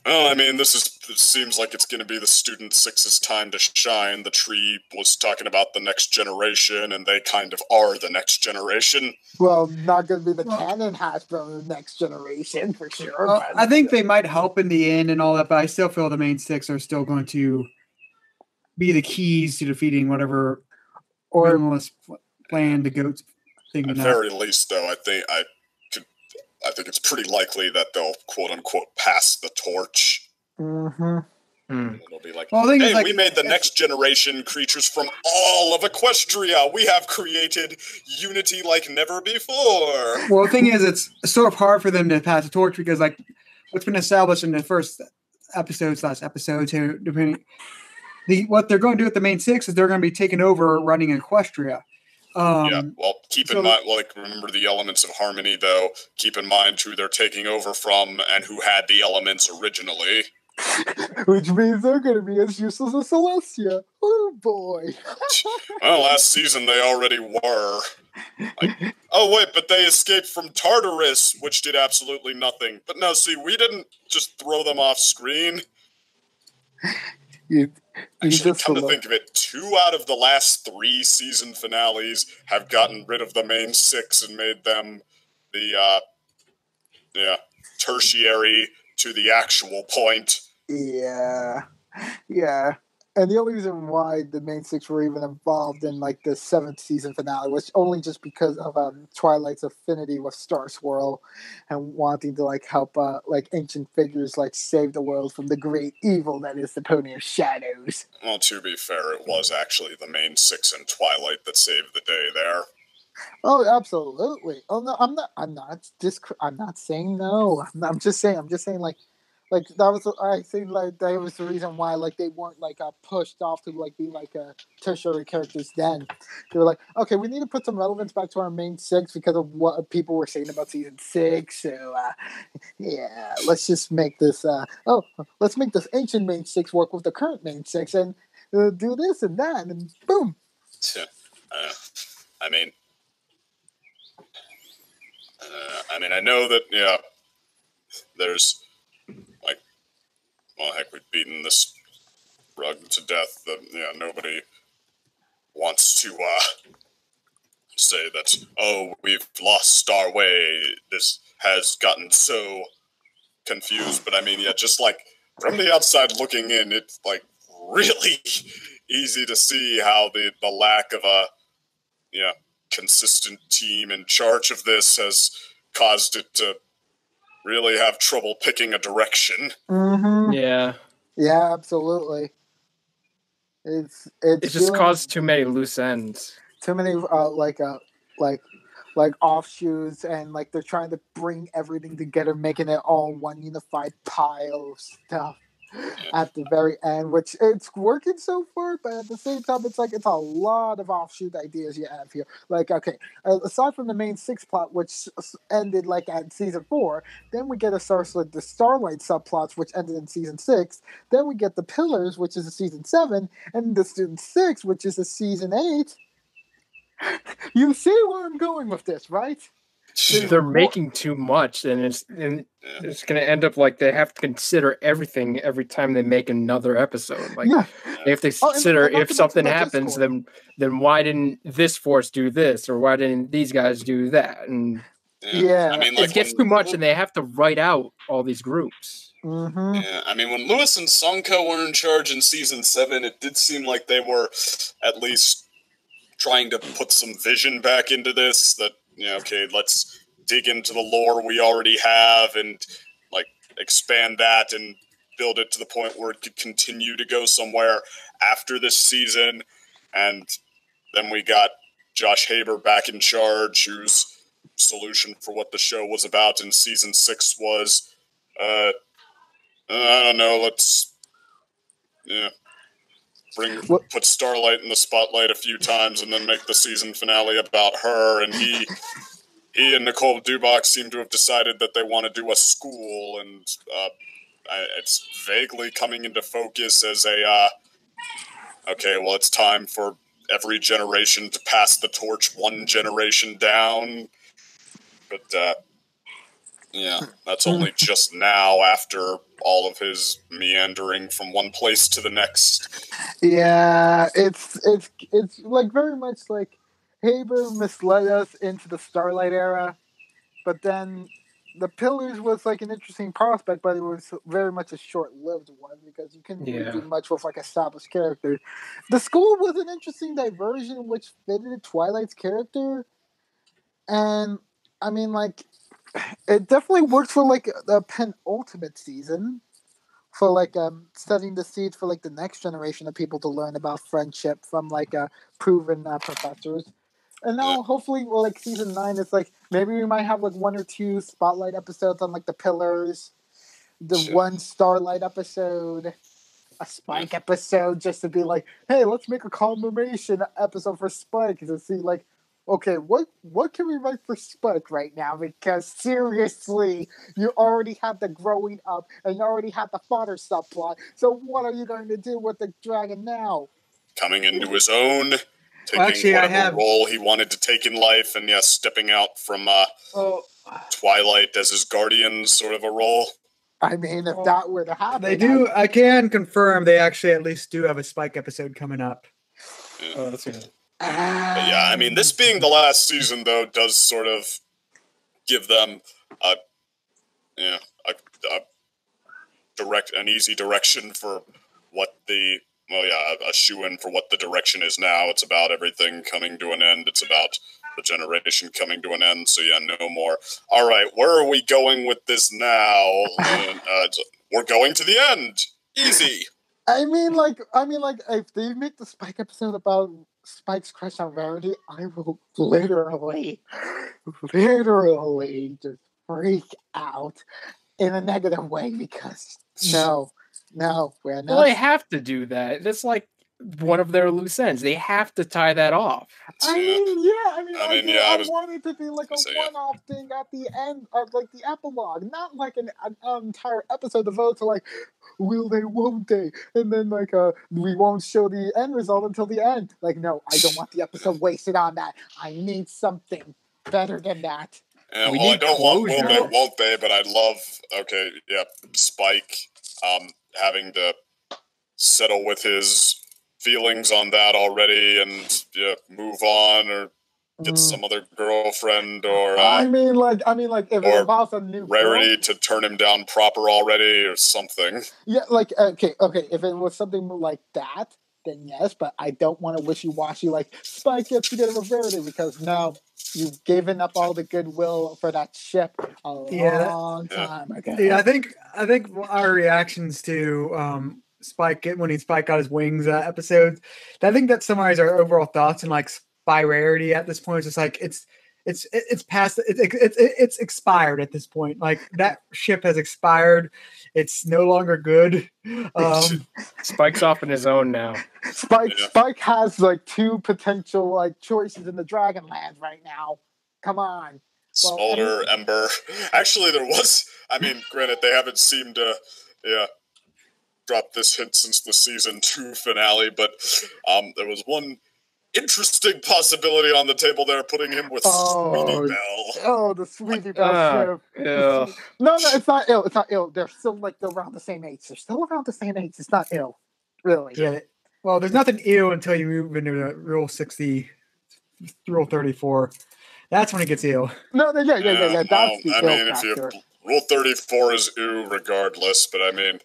Well, I mean, it seems like it's going to be the student 6's time to shine. The tree was talking about the next generation, and they kind of are the next generation. Well, not going to be the canon Hasbro of the next generation, for sure. Well, I think they might help in the end and all that, but I still feel the main 6 are still going to be the keys to defeating whatever minimalist plan the goats thing. At very least, though, I think it's pretty likely that they'll quote unquote pass the torch. Mm-hmm. It'll be like, well, hey, we made the next generation creatures from all of Equestria. We have created unity like never before. Well, the thing is, it's sort of hard for them to pass the torch because, like, what's been established in the first last episodes here, depending, what they're going to do with the main 6 is they're going to be taking over running Equestria. Yeah, well, keep in mind, remember the elements of harmony, though. Keep in mind who they're taking over from and who had the elements originally. Which means they're going to be as useless as Celestia. Oh, boy. Well, last season they already were. Oh, wait, but they escaped from Tartarus, which did absolutely nothing. But no, see, we didn't just throw them off screen. Actually, come to think of it, 2 out of the last 3 season finales have gotten rid of the main 6 and made them the, tertiary to the actual point. Yeah. And the only reason why the main 6 were even involved in like the 7th season finale was only just because of Twilight's affinity with Star Swirl and wanting to like help like ancient figures like save the world from the great evil that is the Pony of Shadows. Well, to be fair, it was actually the main 6 and Twilight that saved the day there. Oh, absolutely. Oh no, I'm not saying no. I'm just saying like that was, I think like that was the reason why like they weren't like pushed off to like be like tertiary characters then. They were like, okay, we need to put some relevance back to our main 6 because of what people were saying about season 6. So yeah, let's just make this let's make this ancient main 6 work with the current main 6 and do this and that and boom. I know that there's like, well, heck, we've beaten this rug to death that nobody wants to say that, oh, we've lost our way, this has gotten so confused. But just like from the outside looking in, it's like really easy to see how the lack of a consistent team in charge of this has caused it to really have trouble picking a direction. Mm-hmm. Yeah, absolutely. It's just caused too many loose ends. Too many like offshoots, and like they're trying to bring everything together, making it all one unified pile of stuff at the very end, which it's working so far, but at the same time it's like it's a lot of offshoot ideas you have here. Like, okay, aside from the main 6 plot, which ended like at season 4, then we get the Starlight subplots, which ended in season 6, then we get the Pillars, which is a season 7, and the Student 6, which is a season 8. You see where I'm going with this, right? They're making too much, and it's going to end up like they have to consider everything every time they make another episode. Like they have to consider if something happens, then why didn't this force do this, or why didn't these guys do that? And it gets too much, and they have to write out all these groups. Mm-hmm. Yeah, when Lewis and Sonko were in charge in season 7, it did seem like they were at least trying to put some vision back into this. That okay, let's dig into the lore we already have and like expand that and build it to the point where it could continue to go somewhere after this season. And then we got Josh Haber back in charge, whose solution for what the show was about in season 6 was, I don't know, let's put Starlight in the spotlight a few times and then make the season finale about her. And he and Nicole Dubach seem to have decided that they want to do a school, and it's vaguely coming into focus as okay, well, it's time for every generation to pass the torch one generation down. But that's only just now after all of his meandering from one place to the next. Yeah, it's like very much like Haber misled us into the Starlight era, but then the Pillars was like an interesting prospect, but it was very much a short-lived one because you couldn't really do much with like established characters. The school was an interesting diversion which fitted Twilight's character, and like it definitely worked for like the penultimate season for like setting the seed for like the next generation of people to learn about friendship from like proven professors. And now hopefully like season 9 is like maybe we might have like 1 or 2 spotlight episodes on like the Pillars, the one Starlight episode, a Spike episode, just to be like, hey, let's make a commemoration episode for Spike to see like okay, what can we write for Spike right now? Because seriously, you already have the growing up and you already have the father subplot. So what are you going to do with the dragon now? Coming into his own, taking whatever role he wanted to take in life, and stepping out from Twilight as his guardian, sort of a role. I mean, if that were to happen, they do. I can confirm they actually at least do have a Spike episode coming up. Yeah. Oh, that's good. Yeah, I mean, this being the last season, though, does sort of give them an easy direction for what a shoe-in for what the direction is now. It's about everything coming to an end. It's about the generation coming to an end. So no more. All right, where are we going with this now? We're going to the end. Easy. I mean, if they make the Spike episode about Spike's crush on Rarity, I will literally just freak out in a negative way because no, we're not. Well, they have to do that. That's like one of their loose ends. They have to tie that off. I want it to be like a one-off thing at the end of like the epilogue, not like an entire episode devoted to like, will they, won't they, and then like we won't show the end result until the end. Like, no, I don't want the episode wasted on that. I need something better than that. Yeah, well, I don't want will they, won't they, but I'd love Spike having to settle with his feelings on that already and move on or get some other girlfriend or I mean like if it involves a new Rarity to turn him down proper already or something. Yeah, like okay, if it was something like that, then yes, but I don't want to wishy-washy like Spike gets together with Rarity because now you've given up all the goodwill for that ship a long time ago. Yeah, I think our reactions to Spike when Spike got his wings episodes, I think that summarizes our overall thoughts and like Spy Rarity at this point. It's just like it's past it's expired at this point. Like that ship has expired. It's no longer good. Spike's off on his own now. Spike has like two potential like choices in the Dragonland right now. Come on. Smolder, Ember. Actually, there was. I mean, granted, they haven't seemed to. Dropped this hint since the season 2 finale, but there was one interesting possibility on the table there, putting him with Sweetie Belle. Oh, the Sweetie Belle ship. Yeah. No, it's not ill. It's not ill. They're still like around the same age. It's not ill, really. Yeah. Well, there's nothing ill until you move into the Rule 60, Rule 34. That's when it gets ill. No, yeah. That's the ill factor. Rule 34 is ew regardless, but I mean.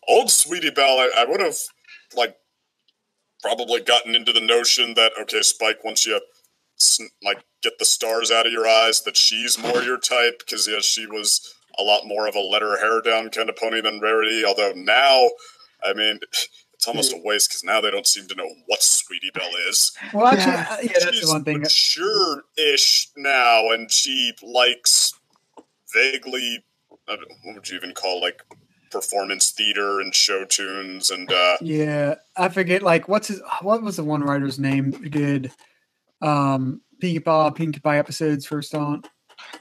Old Sweetie Belle, I would have, probably gotten into the notion that, okay, Spike, once you, get the stars out of your eyes, that she's more your type, because, she was a lot more of a let her hair down kind of pony than Rarity, although now, I mean, it's almost a waste, because now they don't seem to know what Sweetie Belle is. Well, actually, that's the one thing. She's mature-ish now, and she likes vaguely, what would you even call, performance theater and show tunes and I forget what was the one writer's name who did Pinkie Pie episodes first on?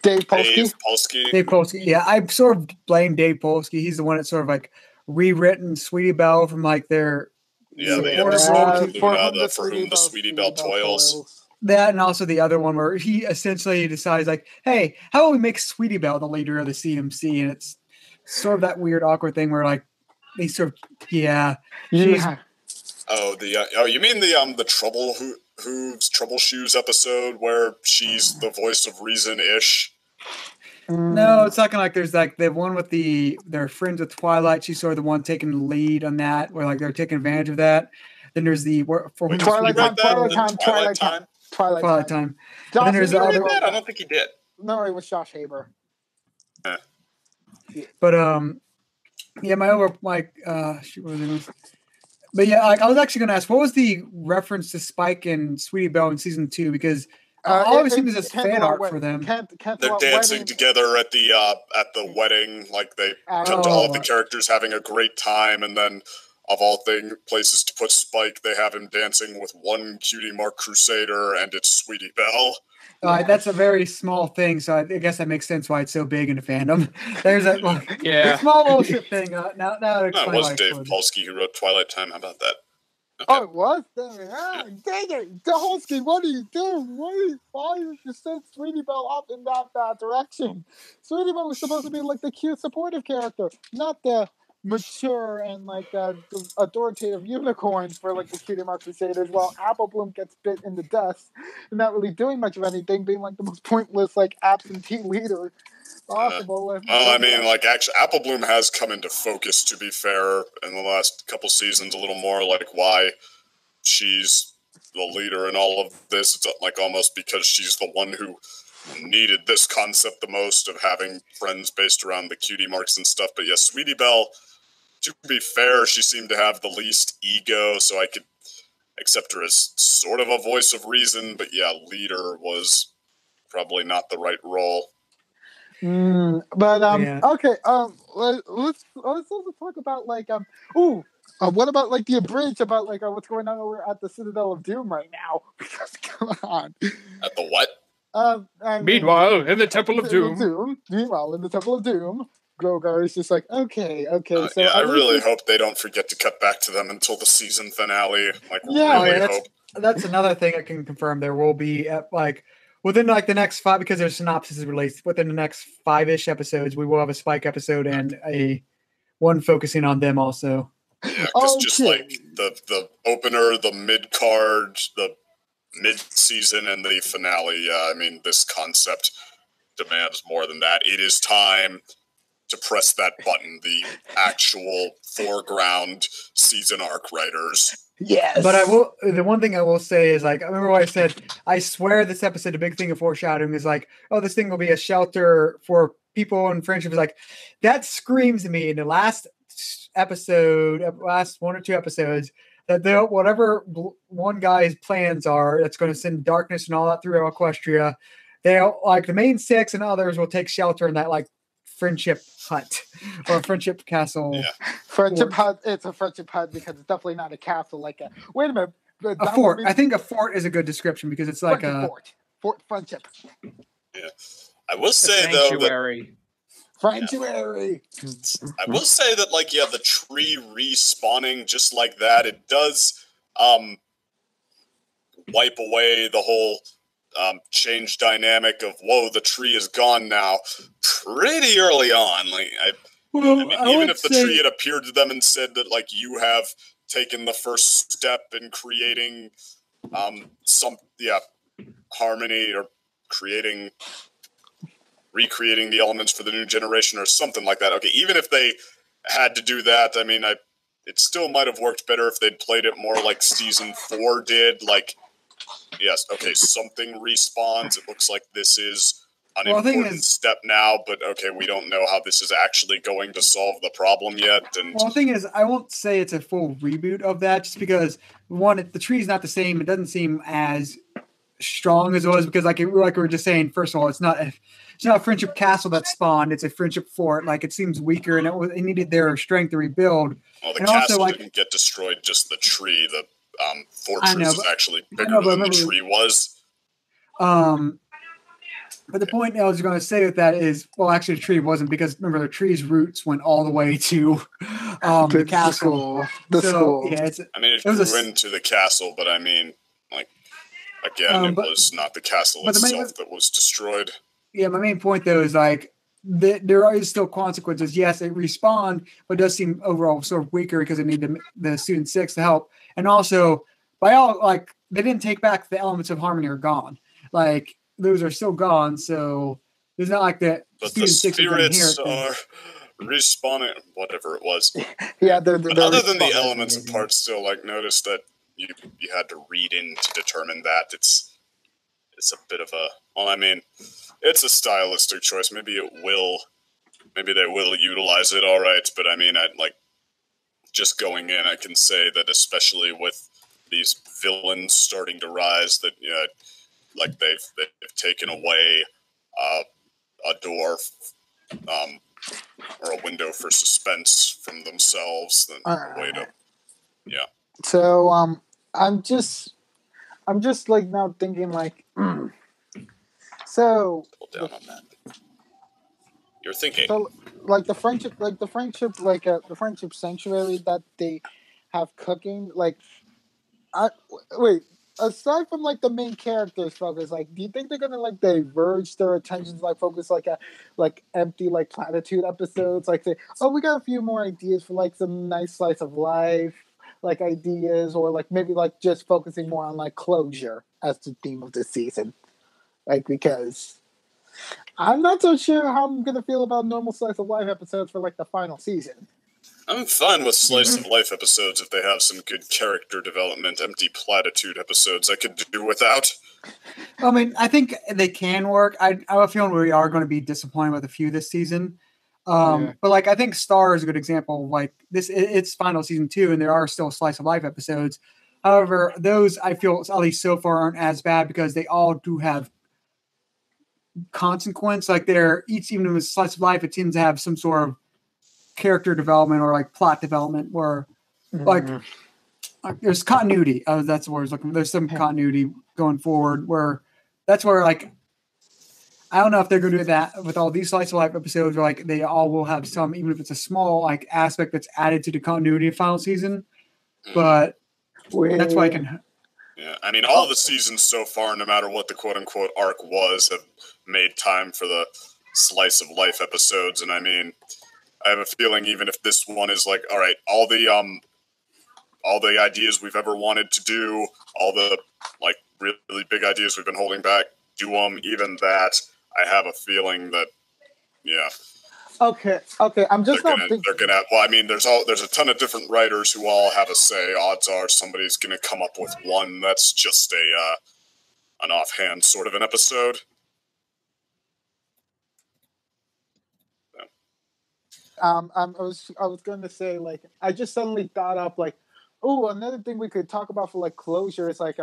Dave Polsky. Dave Polsky. Yeah, I sort of blame Dave Polsky. He's the one that sort of rewritten Sweetie Belle from their the episode for whom the Sweetie Belle toils. That and also the other one where he essentially decides hey, how about we make Sweetie Belle the leader of the CMC, and it's sort of that weird, awkward thing where they sort of Oh, you mean the Trouble Shoes episode where she's the voice of reason-ish? No, it's talking there's the one with they're friends with Twilight. She's sort of the one taking the lead on that, where they're taking advantage of that. Then there's Twilight Time. And then there's the other. I don't think he did. No, it was Josh Haber. But I was actually going to ask, what was the reference to Spike and Sweetie Belle in season 2? Because all I've seen is this fan art for them. They're dancing together at the wedding, they cut to all of the characters having a great time, and then of all places to put Spike, they have him dancing with one cutie mark crusader, and it's Sweetie Belle. That's a very small thing, so I guess that makes sense why it's so big in the fandom. There's a small little ship thing. Now it was Dave Polsky who wrote Twilight Time. How about that? Okay. Oh, it was? Dang it! Polsky, what are you doing? Why did you send Sweetie Belle up in that direction? Sweetie Belle was supposed to be like the cute, supportive character, not the mature and like authoritative unicorn for like the cutie mark crusaders, while Apple Bloom gets bit in the dust and not really doing much of anything, being like the most pointless like absentee leader possible. Actually, Apple Bloom has come into focus, to be fair, in the last couple seasons a little more, like why she's the leader in all of this. It's like almost because she's the one who needed this concept the most of having friends based around the cutie marks and stuff. But yes, Sweetie Belle, to be fair, she seemed to have the least ego, so I could accept her as sort of a voice of reason, but yeah, leader was probably not the right role. Okay, let's also talk about like what about like the abridged about like what's going on over at the Citadel of Doom right now? Because come on. At the what? Meanwhile, in the Temple of Doom. Meanwhile, in the Temple of Doom, Grogar is just like, okay. So yeah, I really hope they don't forget to cut back to them until the season finale. That's another thing I can confirm. There will be within like the next 5, because their synopsis is released within the next 5-ish episodes, we will have a Spike episode and a one focusing on them also. Yeah, because just like the opener, the mid card, the mid-season, and the finale, I mean, this concept demands more than that. It is time to press that button, the actual foreground season arc writers. Yes. But the one thing I will say is, like, I remember what I said, I swear this episode, a big thing of foreshadowing is like, oh, this thing will be a shelter for people and friendship. Is like, that screams to me in the last episode, last 1 or 2 episodes, that whatever one guy's plans are, that's going to send darkness and all that through Equestria, they'll, like, the main 6 and others will take shelter in that, like, friendship hut or friendship castle. Yeah. Friendship hut. It's a friendship hut because it's definitely not a castle. Like wait a minute, a fort. I think a fort is a good description because it's like a fort friendship. Yeah, I will say sanctuary. Sanctuary. I will say that, like, yeah, the tree respawning just like that, it does wipe away the whole change dynamic of, whoa, the tree is gone now, pretty early on. Like, even if the tree had appeared to them and said that, like, you have taken the first step in creating harmony or recreating the elements for the new generation or something like that. Okay, even if they had to do that, I mean, it still might have worked better if they'd played it more like Season 4 did. Like, yes, okay, something respawns. It looks like this is an important step now, but okay, we don't know how this is actually going to solve the problem yet. And the thing is, I won't say it's a full reboot of that, just because the tree's not the same. It doesn't seem as strong as it was, because like we were just saying, first of all, it's not a friendship castle that spawned, it's a friendship fort. Like, it seems weaker, and it needed their strength to rebuild. Well, the castle didn't get destroyed, just the tree. The fortress is actually bigger than the tree was. But the point I was going to say with that is, well, actually the tree wasn't, because remember, the tree's roots went all the way to the castle. The school. Yeah, it grew into the castle, but I mean, like, again, it was not the castle itself that was destroyed. Yeah, my main point, though, is like, there is still consequences. Yes, it respawned, but it does seem overall sort of weaker because it needed the Student 6 to help. And also, they didn't take back the elements of harmony are gone. Like, those are still gone, so there's not like that. But the spirits are respawning, whatever it was. Yeah, they're other than the elements and parts, still, like, notice that you had to read in to determine that. It's a bit of a, well, I mean, it's a stylistic choice. Maybe they will utilize it, all right. But I mean, just going in, I can say that especially with these villains starting to rise, that like they've taken away a door or a window for suspense from themselves, and a way to Yeah. So I'm just like now thinking like so Pull down on that. You're thinking. so like the friendship the friendship sanctuary that they have cooking like wait, aside from like the main characters focus, like do you think they're gonna like diverge their attentions like focus like a like empty like platitude episodes like say, oh, we got a few more ideas for like some nice slice of life like ideas, or like maybe like just focusing more on like closure as the theme of this season, like because I'm not so sure how I'm gonna feel about normal slice of life episodes for like the final season. I'm fine with slice of life episodes if they have some good character development. Empty platitude episodes I could do without. I mean, I think they can work. I have a feeling we are going to be disappointed with a few this season. But like, I think Star is a good example. Like this, it's final season 2, and there are still slice of life episodes. However, those I feel at least so far aren't as bad because they all do have consequence. Like they're each, even if it's slice of life, it tends to have some sort of character development or like plot development where like there's continuity. That's the word I was looking for. There's some continuity going forward where that's where like I don't know if they're going to do that with all these slice of life episodes, or like they all will have some, even if it's a small like aspect that's added to the continuity of final season. But that's why I can. Yeah, I mean, all the seasons so far, no matter what the quote-unquote arc was, have made time for the slice of life episodes. And I mean, I have a feeling even if this one is like, all right, all the ideas we've ever wanted to do, all the like really big ideas we've been holding back, do them. Even that, I have a feeling that, yeah. Okay. I'm just not thinking. They're gonna. Well, I mean, there's a ton of different writers who all have a say. Odds are somebody's gonna come up with one that's just an offhand sort of an episode. I was going to say like I just suddenly thought up like, oh, another thing we could talk about for like closure is like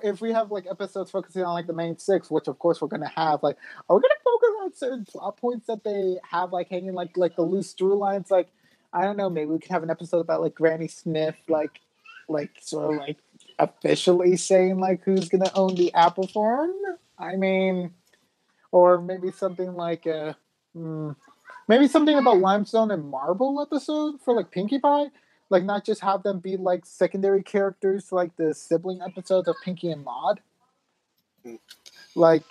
if we have like episodes focusing on like the main 6, which of course we're gonna have, like, are we gonna focus on certain plot points that they have like hanging like the loose through lines? Like, I don't know, maybe we can have an episode about like Granny Smith, like sort of like officially saying like who's gonna own the apple farm. I mean, or maybe something like maybe something about Limestone and Marble episode for like Pinkie Pie. Like, not just have them be, like, secondary characters, like the sibling episodes of Pinkie and Maud. Like,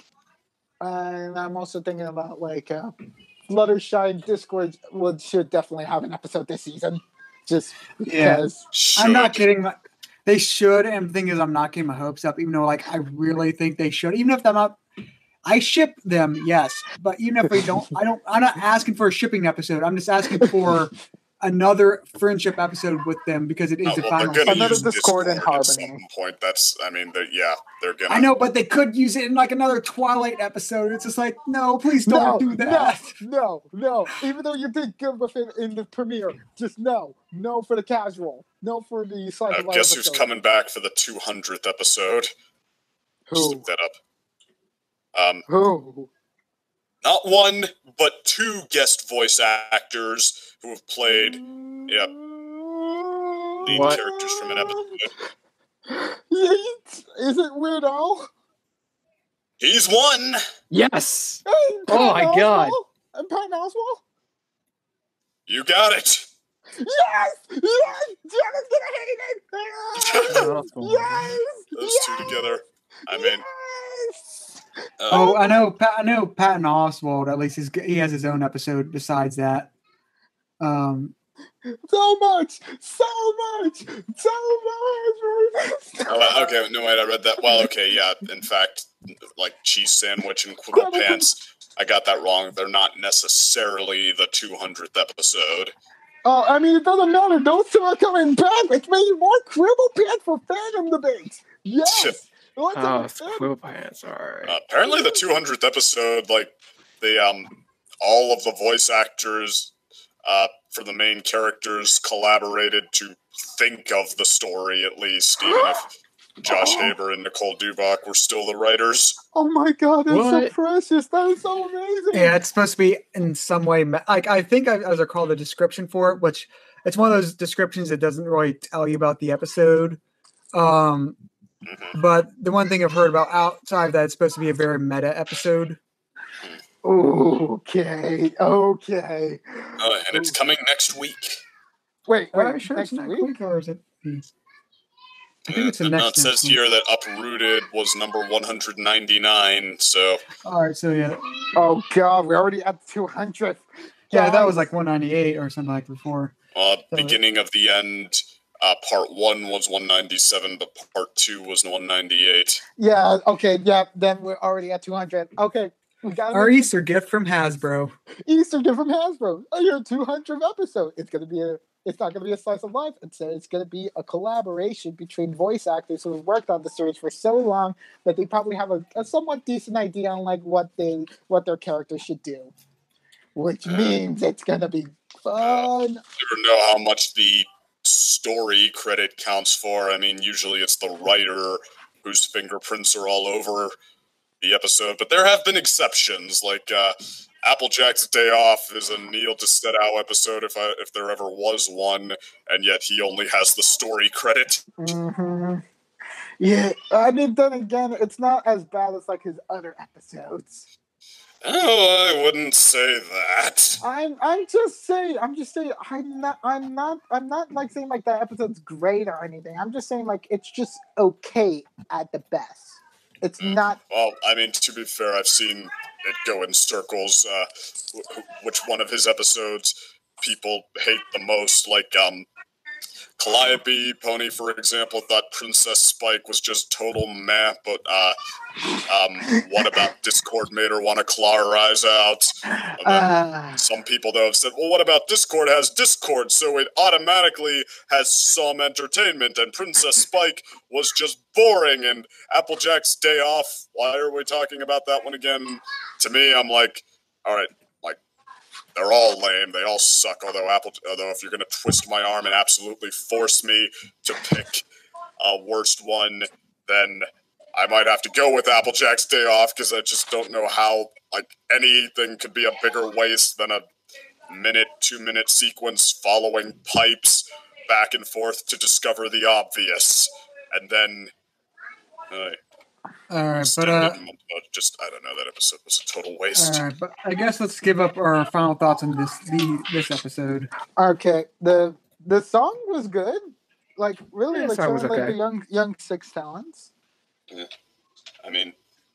and I'm also thinking about, like, Fluttershy Discord should definitely have an episode this season. Just because. Yeah. I'm not kidding. They should, and the thing is, I'm not getting my hopes up, even though, like, I really think they should. Even if they're not, I ship them, yes. But even if they don't, I'm not asking for a shipping episode. I'm just asking for another friendship episode with them because it is the final. They're another Discord and Harmony. At some point, that's. I mean, they're gonna. I know, but they could use it in like another Twilight episode. It's just like, no, please don't do that. No. Even though you did good with it in the premiere, just no for the casual, no for the slice of life. Guess who's coming back for the 200th episode? Who? Just look that up. Who? Not one, but 2 guest voice actors who have played, lead characters from an episode. Is it Weird Al? He's one! Yes! Hey, oh my god! And Patton Oswalt? You got it! Yes! Jenna's gonna hate it! Yes! Those 2 together. I mean... I know Patton Oswalt, at least he has his own episode besides that. So much. Okay, no wait, I read that. Well, okay, yeah. In fact, like cheese sandwich and Quibble Pants, I got that wrong. They're not necessarily the 200th episode. Oh, I mean, it doesn't matter. Those 2 are coming back. Let's make more Quibble Pants for fandom debates. Yes. Quibble Pants, alright. Apparently, the 200th episode, like all of the voice actors for the main characters collaborated to think of the story, at least, even if Josh Haber and Nicole Dubach were still the writers. Oh my god, that's so precious. That is so amazing. Yeah, it's supposed to be in some way, like, I think I recall the description for it, which it's one of those descriptions that doesn't really tell you about the episode. But the one thing I've heard about outside of that, it's supposed to be a very meta episode. Okay. And it's coming next week. Wait, Are you sure it's next week or is it? I think it's the next. It says here that Uprooted was number 199. So. All right. So yeah. Oh God, we're already at 200. Yeah, that was like 198 or something like before. Beginning of the end. Part 1 was 197, but part 2 was 198. Yeah. Okay. Yeah. Then we're already at 200. Okay. We got our Easter gift from Hasbro. Easter gift from Hasbro. Oh, your 200th episode. It's gonna be It's not gonna be a slice of life. It's gonna be a collaboration between voice actors who have worked on the series for so long that they probably have a somewhat decent idea on like what their characters should do. Which means it's gonna be fun. Never know how much the story credit counts for. I mean, usually it's the writer whose fingerprints are all over the episode, but there have been exceptions, like Applejack's Day Off is a Neil DeStedow episode, if there ever was one, and yet he only has the story credit. Mm-hmm. Yeah, I mean, then again, it's not as bad as like his other episodes. Oh, I wouldn't say that. I'm just saying. I'm not like saying like that episode's great or anything. I'm just saying like it's just okay at the best. It's not. Well, I mean, to be fair, I've seen it go in circles. Which one of his episodes people hate the most? Like, Calliope Pony, for example, thought Princess Spike was just total meh, but what about Discord made her want to claw her eyes out? Some people, though, have said, well, what about Discord has Discord, so it automatically has some entertainment, and Princess Spike was just boring, and Applejack's Day Off, why are we talking about that one again? To me, I'm like, all right, they're all lame. They all suck. Although if you're going to twist my arm and absolutely force me to pick a worst one, then I might have to go with Applejack's Day Off, because I just don't know how anything could be a bigger waste than a 2-minute sequence following pipes back and forth to discover the obvious, and then. All right, but I don't know. That episode was a total waste. All right, but I guess let's give up our final thoughts on this episode. Okay, the song was good. Like really, like showing like the young Six Talents. Yeah. I mean,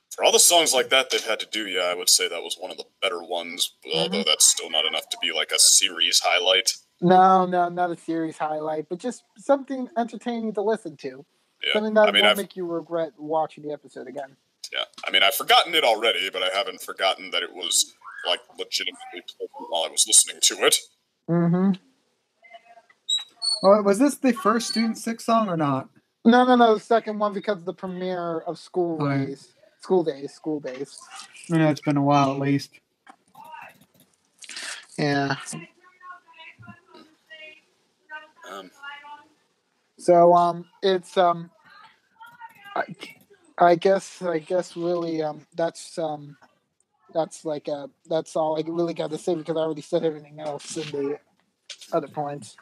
for all the songs like that they've had to do, yeah, I would say that was one of the better ones. Although that's still not enough to be like a series highlight. No, not a series highlight, but just something entertaining to listen to. Yeah. Something that won't make you regret watching the episode again. Yeah, I mean, I've forgotten it already, but I haven't forgotten that it was, like, legitimately pleasant while I was listening to it. Mm-hmm. Well, was this the first Student 6 song or not? No, the second one, because of the premiere of School Days. School Days. I know it's been a while at least. Yeah. So it's I guess really that's all I really got to say, because I already said everything else in the other points.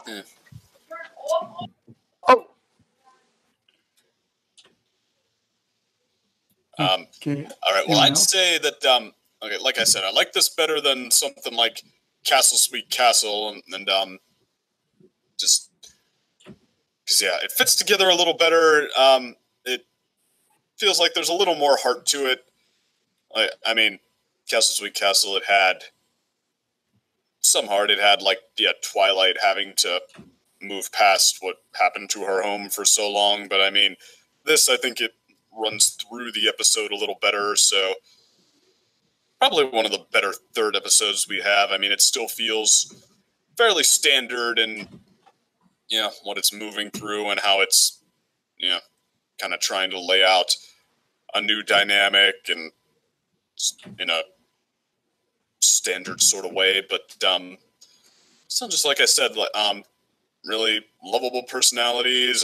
Yeah. Oh. Okay. All right. Well, I'd say that okay, like I said, I like this better than something like Castle Sweet Castle, and just because it fits together a little better. It feels like there's a little more heart to it. I mean, Castle Sweet Castle, it had some heart. It had Twilight having to move past what happened to her home for so long. But I mean, this, I think it runs through the episode a little better. So probably one of the better third episodes we have. I mean, it still feels fairly standard in what it's moving through and how it's kind of trying to lay out a new dynamic and in a standard sort of way. But so just like I said, really lovable personalities,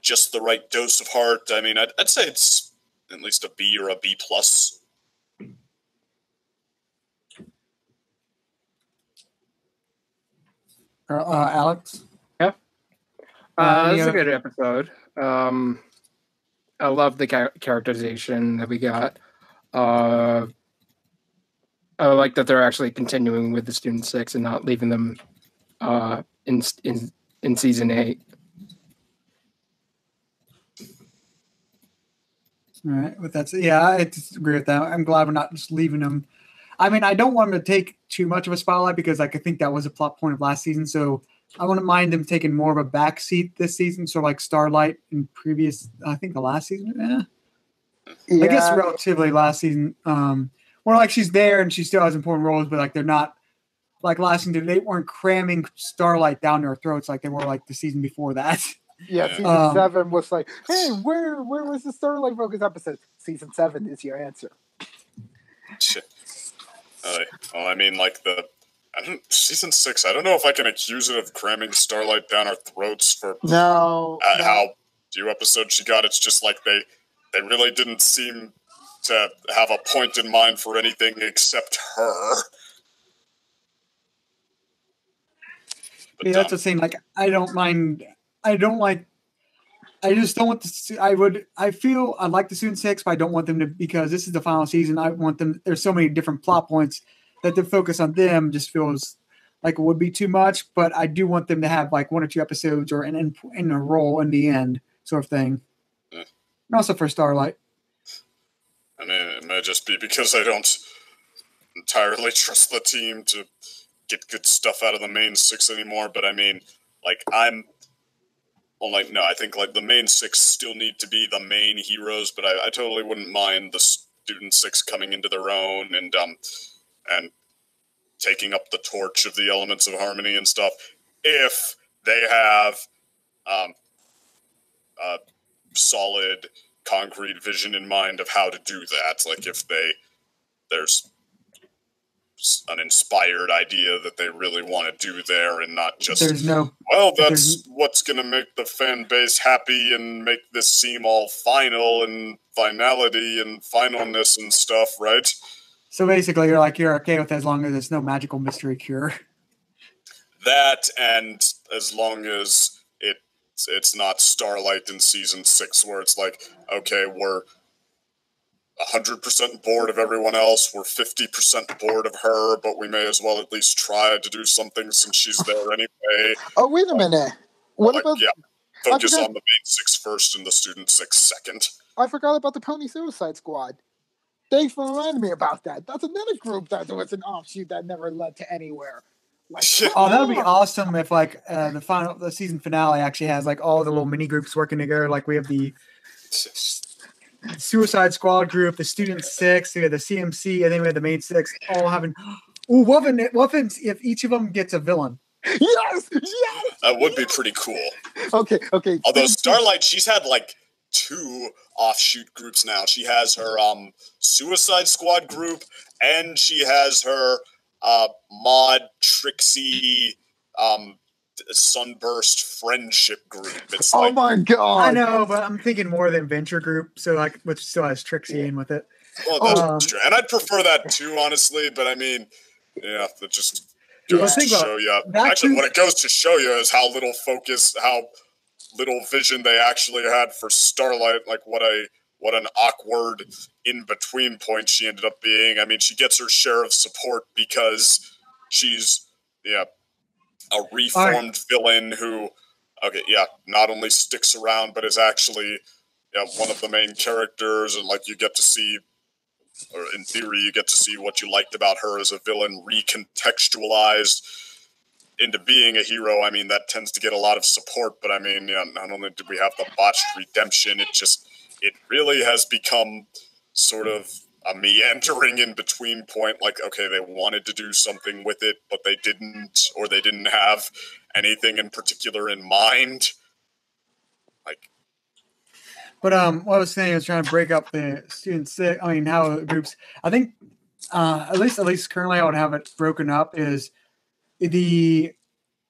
just the right dose of heart. I mean, I'd say it's at least a B or a B+. Alex? Yeah. This is a good episode. I love the characterization that we got. I like that they're actually continuing with the Student 6 and not leaving them in season 8. All right, with that, yeah, I disagree with that. I'm glad we're not just leaving them. I mean, I don't want them to take too much of a spotlight because, like, I think that was a plot point of last season. So I wouldn't mind them taking more of a backseat this season. So like Starlight in previous, I think the last season. Yeah. I guess relatively last season. More like she's there and she still has important roles, but like they're not like last season. They weren't cramming Starlight down their throats like they were like the season before that. Yeah, season 7 was like, hey, where was the Starlight focus episode? Season 7 is your answer. Shit. Well, I mean, like season 6. I don't know if I can accuse it of cramming Starlight down our throats for how few episodes she got. It's just like they really didn't seem to have a point in mind for anything except her. But, yeah, that's the same. Like, I don't mind. I just don't want to. I feel I like the Student 6, but I don't want them to, because this is the final season. I want them. There's so many different plot points that the focus on them just feels like it would be too much. But I do want them to have like 1 or 2 episodes or in a role in the end, sort of thing. And also for Starlight. I mean, it may just be because I don't entirely trust the team to get good stuff out of the main 6 anymore. But I mean, like I think like the main 6 still need to be the main heroes, but I totally wouldn't mind the Student 6 coming into their own and taking up the torch of the elements of harmony and stuff if they have a solid, concrete vision in mind of how to do that. Like if there's an inspired idea that they really want to do there and not just that's what's going to make the fan base happy and make this seem all final and finality and finalness and stuff, right? So basically you're okay with it as long as there's no magical mystery cure. That, and as long as it's not Starlight in season 6 where it's like, okay, we're 100% bored of everyone else. We're 50% bored of her, but we may as well at least try to do something since she's there anyway. Oh, wait a minute. What about... Yeah, focus on the main 6 first and the Student 6 second. I forgot about the Pony Suicide Squad. Thanks for reminding me about that. That's another group that was an offshoot that never led to anywhere. Like, that would be awesome if like the season finale actually has like all the little mini groups working together. Like we have the Suicide Squad group, the Student 6, we have the CMC, and then we have the main 6 all having. Ooh, what if each of them gets a villain? Yes! That would be pretty cool. Okay. Although Starlight, she's had like 2 offshoot groups now. She has her Suicide Squad group, and she has her Mod Trixie Sunburst friendship group. It's my god! I know, but I'm thinking more of the adventure group, so like which still has Trixie in with it. Well, that's true, and I'd prefer that too, honestly. But I mean, yeah, that just goes to show you. Actually, what it goes to show you is how little vision they actually had for Starlight. Like what an awkward in between point she ended up being. I mean, she gets her share of support because she's a reformed villain who, not only sticks around, but is actually one of the main characters, and like you get to see, or in theory, you get to see what you liked about her as a villain recontextualized into being a hero. I mean, that tends to get a lot of support, but I mean, not only do we have the botched redemption, it really has become sort of a meandering in between point. Like, okay, they wanted to do something with it, but they didn't, or they didn't have anything in particular in mind. Like, but what I was saying is trying to break up the Student 6. I mean, how the groups. I think at least currently, I would have it broken up. Is the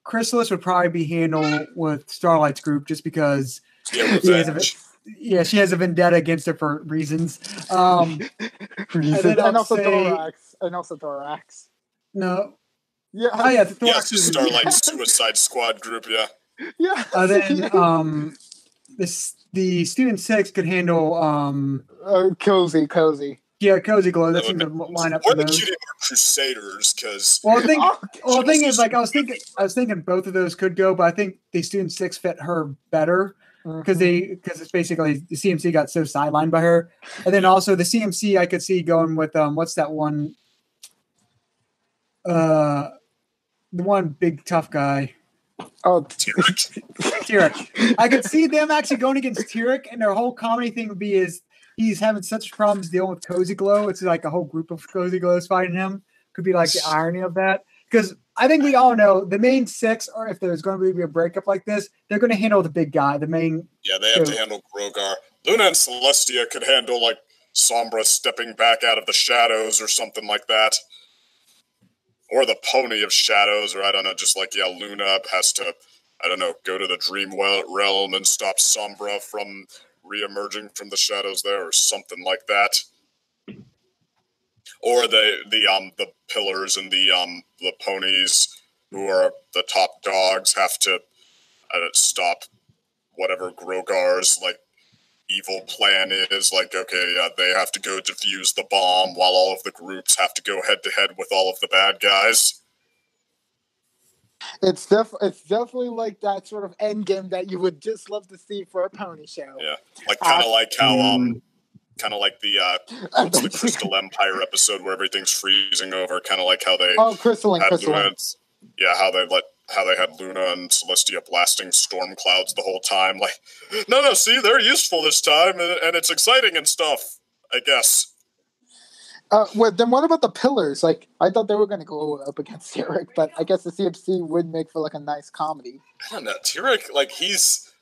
Chrysalis would probably be handled with Starlight's group just because she has a vendetta against her for reasons. And also Thorax. No. Yeah. Oh yeah, the Yeah, Thorax it's just is Starlight Suicide Squad group. Yeah. Yeah. then the Student 6 could handle Cozy. yeah, Cozy Glow. That That would seems to make line up Or for the those. Cutie Mark Crusaders, because Well, I think. Oh, Well, the thing is, like, I was thinking both of those could go, but I think the Student 6 fit her better because it's basically the CMC got so sidelined by her, and then also the CMC I could see going with what's that one? The one big tough guy. Oh, Tyrek. I could see them actually going against Tyrek, and their whole comedy thing would be is he's having such problems dealing with Cozy Glow. It's like a whole group of Cozy Glows fighting him. Could be like the irony of that. Because I think we all know the main 6, or if there's going to be a breakup like this, they're going to handle the big guy, the main. Yeah, they have to handle Grogar. Luna and Celestia could handle, like, Sombra stepping back out of the shadows or something like that. Or the Pony of Shadows, or I don't know, just like, yeah, Luna has to, I don't know, go to the Dream Realm and stop Sombra from re-emerging from the shadows there, or something like that. Or the pillars and the ponies, who are the top dogs, have to stop whatever Grogar's, like, evil plan is. Like, okay, they have to go defuse the bomb while all of the groups have to go head-to-head with all of the bad guys. it's definitely like that sort of end game that you would just love to see for a pony show. Yeah, like kind of like how kind of like the what's the Crystal Empire episode where everything's freezing over. Kind of like how they Crystal. Yeah, how they had Luna and Celestia blasting storm clouds the whole time. Like, no, see, they're useful this time, and it's exciting and stuff, I guess. Then what about the pillars? Like, I thought they were going to go up against Tyrek, but I guess the CMC would make for like a nice comedy. I don't know. Tyrek, like, he's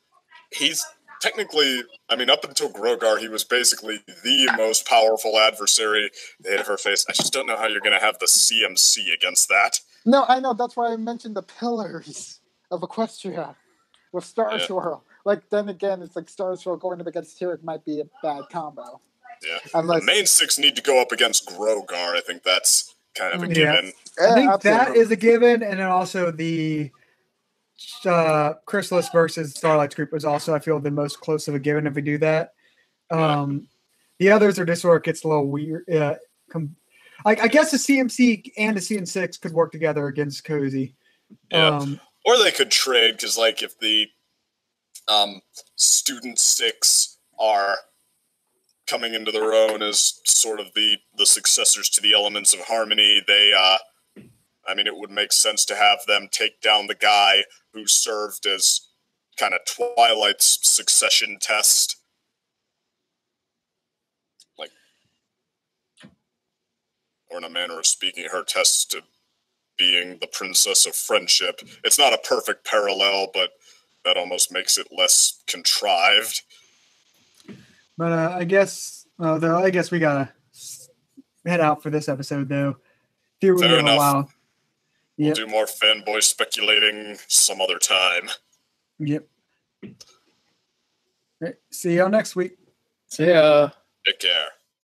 technically, I mean, up until Grogar, he was basically the most powerful adversary they had ever faced. I just don't know how you're going to have the CMC against that. No, I know. That's why I mentioned the pillars of Equestria with Star Swirl. Like, then again, it's like Star Swirl going up against Tyrek might be a bad combo. Yeah. The main 6 need to go up against Grogar. I think that's kind of a given. I think that is a given, and then also the Chrysalis versus Starlight's group is also, I feel, the most close of a given if we do that. The others are just where it gets a little weird. I guess the CMC and the CN6 could work together against Cozy. Yeah. Or they could trade, because, like, if the Student 6 are coming into their own as sort of the successors to the Elements of Harmony, they, I mean, it would make sense to have them take down the guy who served as kind of Twilight's succession test. Like, or in a manner of speaking, her test to being the Princess of Friendship. It's not a perfect parallel, but that almost makes it less contrived. But I guess we gotta head out for this episode, though. Fair enough. We'll do more fanboy speculating some other time. Yep. Right. See y'all next week. See ya. Take care.